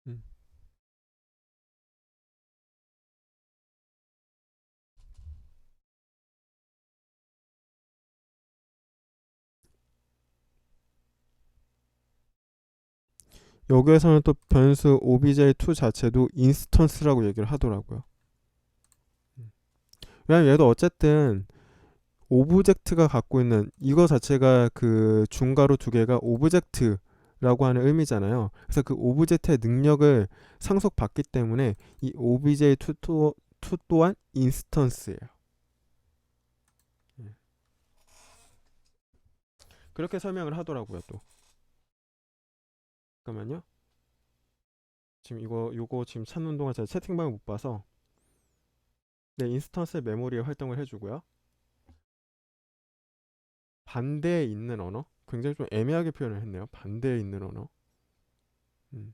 음, 여기에서는 또 변수 obj2 자체도 인스턴스라고 얘기를 하더라고요. 왜냐면 얘도 어쨌든 오브젝트가 갖고 있는 이거 자체가 그 중괄호 두 개가 오브젝트라고 하는 의미잖아요. 그래서 그 오브젝트의 능력을 상속받기 때문에 이 obj2 또한 인스턴스예요. 그렇게 설명을 하더라고요. 또 잠깐만요. 지금 요거 지금 찾는 동안 제가 채팅방을 못 봐서. 네, 인스턴스의 메모리에 활동을 해주고요. 반대에 있는 언어? 굉장히 좀 애매하게 표현을 했네요. 반대에 있는 언어. 음.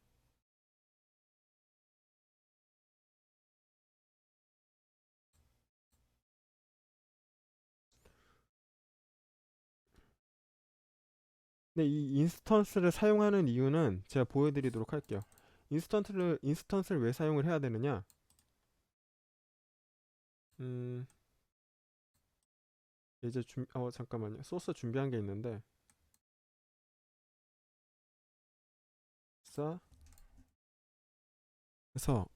근데 이 인스턴스를 사용하는 이유는 제가 보여드리도록 할게요. 인스턴스를 왜 사용을 해야 되느냐? 음, 이제 잠깐만요. 소스 준비한 게 있는데, 자, 그래서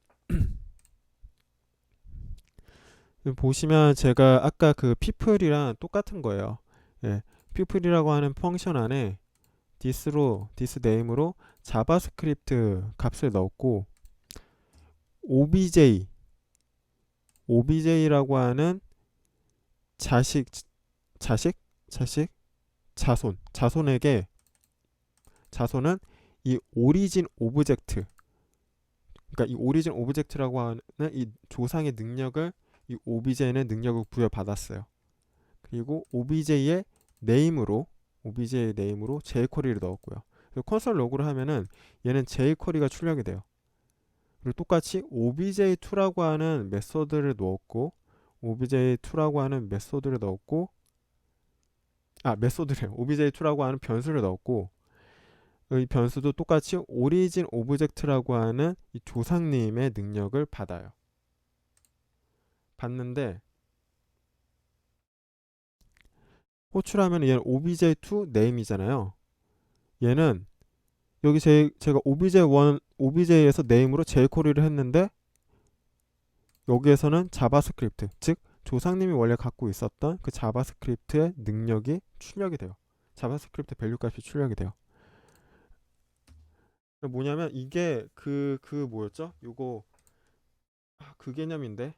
보시면 제가 아까 그 people이랑 똑같은 거예요. 예, people이라고 하는 펑션 안에 this name으로 자바스크립트 값을 넣었고 obj라고 하는 자식 자식 자식 자손에게 자손은 이 오리진 오브젝트, 그러니까 이 오리진 오브젝트라고 하는 이 조상의 능력을 이 obj는 능력을 부여받았어요. 그리고 obj의 네임으로 jQuery를 넣었고요. 그래서 콘솔 로그를 하면은 얘는 jQuery가 출력이 돼요. 그리고 똑같이 obj2라고 하는 메소드를 넣었고 obj2라고 하는 메소드를 넣었고 메소드래요. obj2라고 하는 변수를 넣었고 이 변수도 똑같이 origin 오브젝트라고 하는 이 조상님의 능력을 받아요. 받는데 호출하면 얘는 obj2 name이잖아요. 얘는 여기 제가 obj에서 name으로 jQuery를 했는데 여기에서는 자바스크립트, 즉 조상님이 원래 갖고 있었던 그 자바스크립트의 능력이 출력이 돼요. 자바스크립트 밸류 값이 출력이 돼요. 뭐냐면 이게 그 뭐였죠? 요거 그 개념인데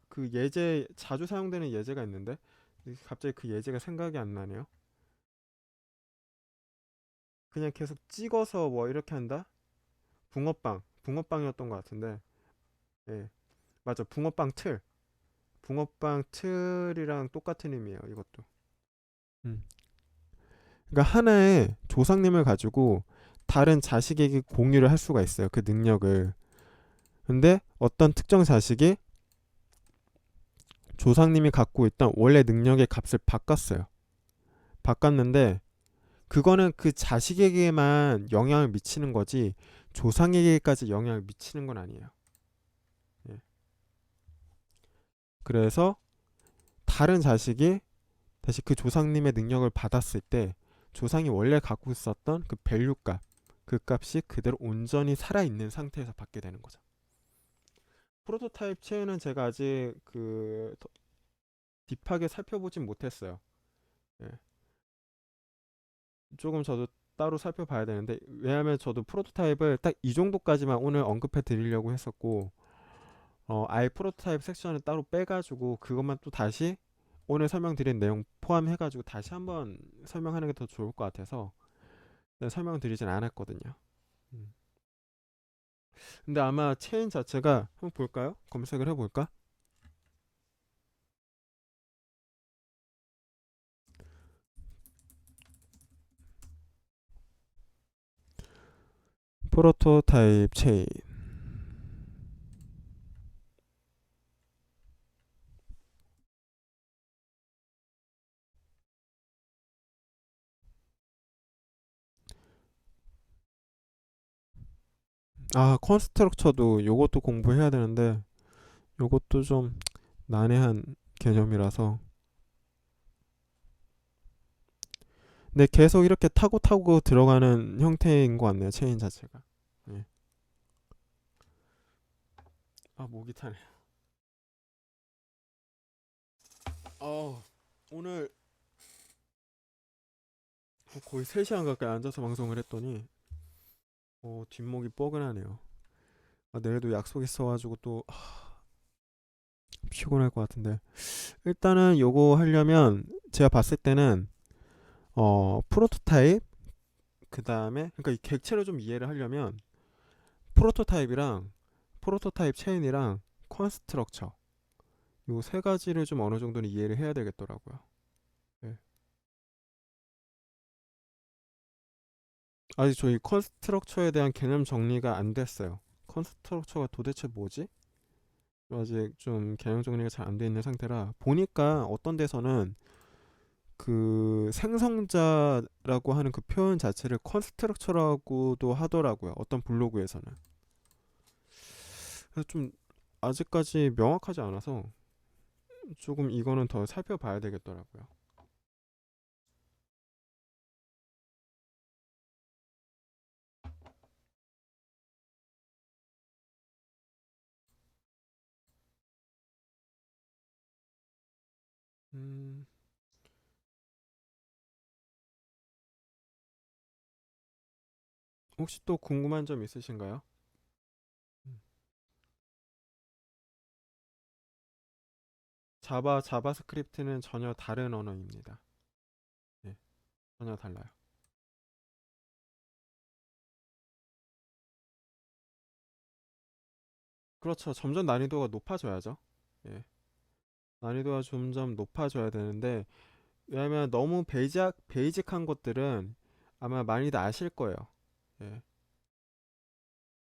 그 예제 자주 사용되는 예제가 있는데 갑자기 그 예제가 생각이 안 나네요. 그냥 계속 찍어서 뭐 이렇게 한다? 붕어빵이었던 것 같은데, 예, 맞아, 붕어빵 틀이랑 똑같은 의미예요, 이것도. 음. 그러니까 하나의 조상님을 가지고 다른 자식에게 공유를 할 수가 있어요, 그 능력을. 근데 어떤 특정 자식이 조상님이 갖고 있던 원래 능력의 값을 바꿨어요. 바꿨는데 그거는 그 자식에게만 영향을 미치는 거지 조상에게까지 영향을 미치는 건 아니에요. 예. 그래서 다른 자식이 다시 그 조상님의 능력을 받았을 때 조상이 원래 갖고 있었던 그 밸류 값, 그 값이 그대로 온전히 살아있는 상태에서 받게 되는 거죠. 프로토타입 체인은 제가 아직 딥하게 살펴보진 못했어요. 예. 조금 저도 따로 살펴봐야 되는데 왜냐하면 저도 프로토타입을 딱 이 정도까지만 오늘 언급해 드리려고 했었고 아예 프로토타입 섹션을 따로 빼가지고 그것만 또 다시 오늘 설명드린 내용 포함해가지고 다시 한번 설명하는 게 더 좋을 것 같아서 설명드리진 않았거든요. 음. 근데 아마 체인 자체가 한번 볼까요? 검색을 해볼까? 프로토타입 체인. 컨스트럭처도 요것도 공부해야 되는데 요것도 좀 난해한 개념이라서 근데 계속 이렇게 타고 타고 들어가는 형태인 것 같네요. 체인 자체가. 예. 아, 목이 타네. 오늘 거의 3시간 가까이 앉아서 방송을 했더니 뒷목이 뻐근하네요. 아, 내일도 약속 있어가지고 또 피곤할 것 같은데 일단은 요거 하려면 제가 봤을 때는 프로토타입 그 다음에 그러니까 이 객체를 좀 이해를 하려면 프로토타입이랑 프로토타입 체인이랑 컨스트럭처 요 세 가지를 좀 어느 정도는 이해를 해야 되겠더라고요. 네. 아직 저희 컨스트럭처에 대한 개념 정리가 안 됐어요. 컨스트럭처가 도대체 뭐지? 아직 좀 개념 정리가 잘 안 돼 있는 상태라 보니까 어떤 데서는 그 생성자라고 하는 그 표현 자체를 컨스트럭처라고도 하더라고요. 어떤 블로그에서는. 그래서 좀 아직까지 명확하지 않아서 조금 이거는 더 살펴봐야 되겠더라고요. 음, 혹시 또 궁금한 점 있으신가요? 음. 자바스크립트는 전혀 다른 언어입니다. 예, 전혀 달라요. 그렇죠. 점점 난이도가 높아져야죠. 예, 난이도가 점점 높아져야 되는데 왜냐면 너무 베이직한 것들은 아마 많이들 아실 거예요. 예.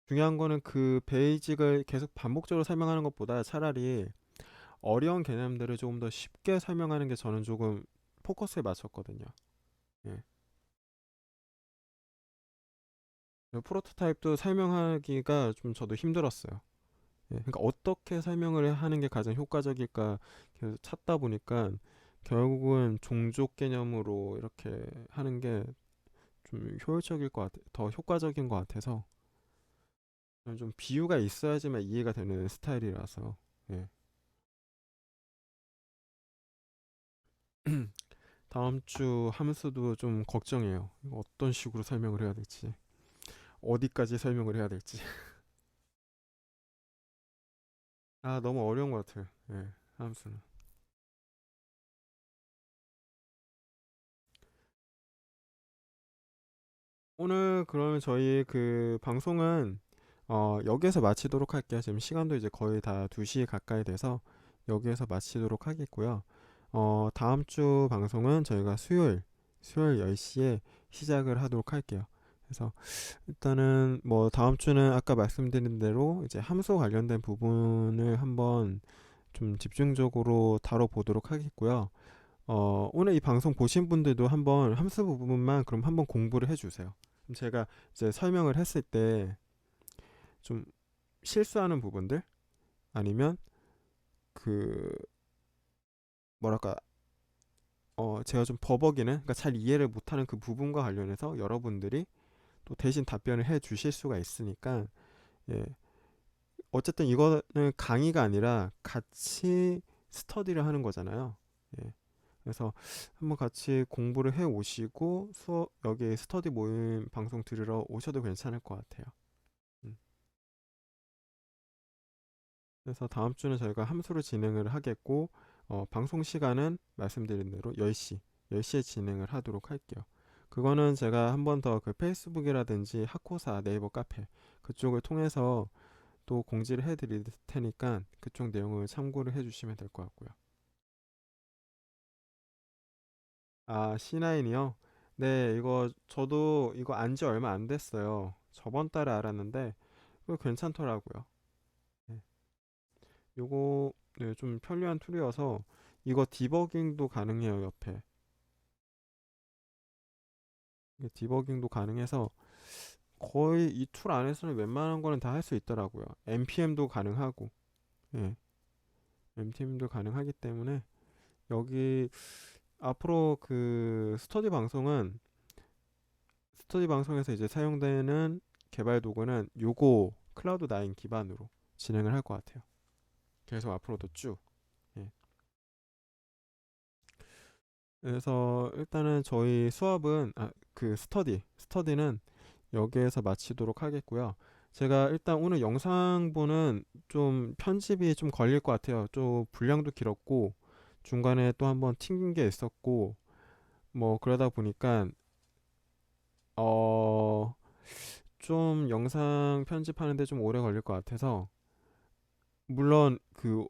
중요한 거는 그 베이직을 계속 반복적으로 설명하는 것보다 차라리 어려운 개념들을 조금 더 쉽게 설명하는 게 저는 조금 포커스에 맞췄거든요. 예. 프로토타입도 설명하기가 좀 저도 힘들었어요. 예. 그러니까 어떻게 설명을 하는 게 가장 효과적일까 계속 찾다 보니까 결국은 종족 개념으로 이렇게 하는 게 좀 효율적일 것 같아, 더 효과적인 것 같아서 저는 좀 비유가 있어야지만 이해가 되는 스타일이라서 예. 다음 주 함수도 좀 걱정해요. 이거 어떤 식으로 설명을 해야 될지, 어디까지 설명을 해야 될지. 아, 너무 어려운 것 같아요. 예, 함수는. 오늘 그러면 저희 그 방송은 여기에서 마치도록 할게요. 지금 시간도 이제 거의 다 2시 가까이 돼서 여기에서 마치도록 하겠고요. 다음 주 방송은 저희가 수요일 10시에 시작을 하도록 할게요. 그래서 일단은 뭐 다음 주는 아까 말씀드린 대로 이제 함수 관련된 부분을 한번 좀 집중적으로 다뤄보도록 하겠고요. 오늘 이 방송 보신 분들도 한번 함수 부분만 그럼 한번 공부를 해주세요. 그럼 제가 이제 설명을 했을 때 좀 실수하는 부분들 아니면 그 뭐랄까 제가 좀 버벅이는 그러니까 잘 이해를 못하는 그 부분과 관련해서 여러분들이 또 대신 답변을 해 주실 수가 있으니까 예. 어쨌든 이거는 강의가 아니라 같이 스터디를 하는 거잖아요. 예. 그래서 한번 같이 공부를 해 오시고 수업 여기 스터디 모임 방송 들으러 오셔도 괜찮을 것 같아요. 음. 그래서 다음 주는 저희가 함수로 진행을 하겠고 방송 시간은 말씀드린 대로 10시에 진행을 하도록 할게요. 그거는 제가 한번 더 그 페이스북이라든지 하코사 네이버 카페 그쪽을 통해서 또 공지를 해드릴 테니까 그쪽 내용을 참고를 해주시면 될 것 같고요. 아, C9이요? 네, 이거 저도 이거 안지 얼마 안 됐어요. 저번 달에 알았는데 이거 괜찮더라고요. 네. 요거 네, 좀 편리한 툴이어서 이거 디버깅도 가능해요, 옆에. 이게 디버깅도 가능해서 거의 이 툴 안에서는 웬만한 거는 다 할 수 있더라고요. npm도 가능하고, 예, npm도 가능하기 때문에 여기 앞으로 그 스터디 방송에서 이제 사용되는 개발 도구는 요거 클라우드9 기반으로 진행을 할 것 같아요. 계속 앞으로도 쭉. 예. 그래서 일단은 저희 수업은 그 스터디는 여기에서 마치도록 하겠고요. 제가 일단 오늘 영상분은 좀 편집이 좀 걸릴 것 같아요. 좀 분량도 길었고 중간에 또 한번 튕긴 게 있었고 뭐 그러다 보니까 어 좀 영상 편집하는데 좀 오래 걸릴 것 같아서 물론 그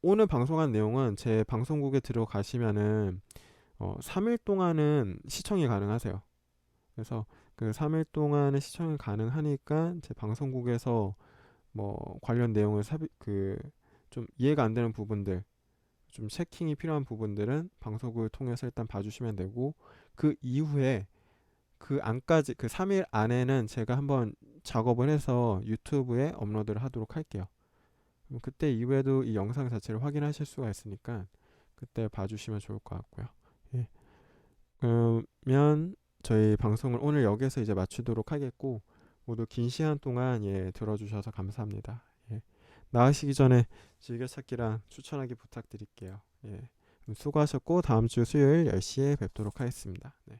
오늘 방송한 내용은 제 방송국에 들어가시면은 3일 동안은 시청이 가능하세요. 그래서 그 3일 동안은 시청이 가능하니까 제 방송국에서 뭐 관련 내용을 좀 이해가 안 되는 부분들, 좀 체킹이 필요한 부분들은 방송국을 통해서 일단 봐주시면 되고 그 이후에 그 안까지 그 3일 안에는 제가 한번 작업을 해서 유튜브에 업로드를 하도록 할게요. 그럼 그때 이후에도 이 영상 자체를 확인하실 수가 있으니까 그때 봐주시면 좋을 것 같고요. 예. 그러면 저희 방송을 오늘 여기서 이제 마치도록 하겠고 모두 긴 시간 동안 들어주셔서 감사합니다. 예. 나가시기 전에 즐겨찾기랑 추천하기 부탁드릴게요. 예. 수고하셨고 다음 주 수요일 10시에 뵙도록 하겠습니다. 네.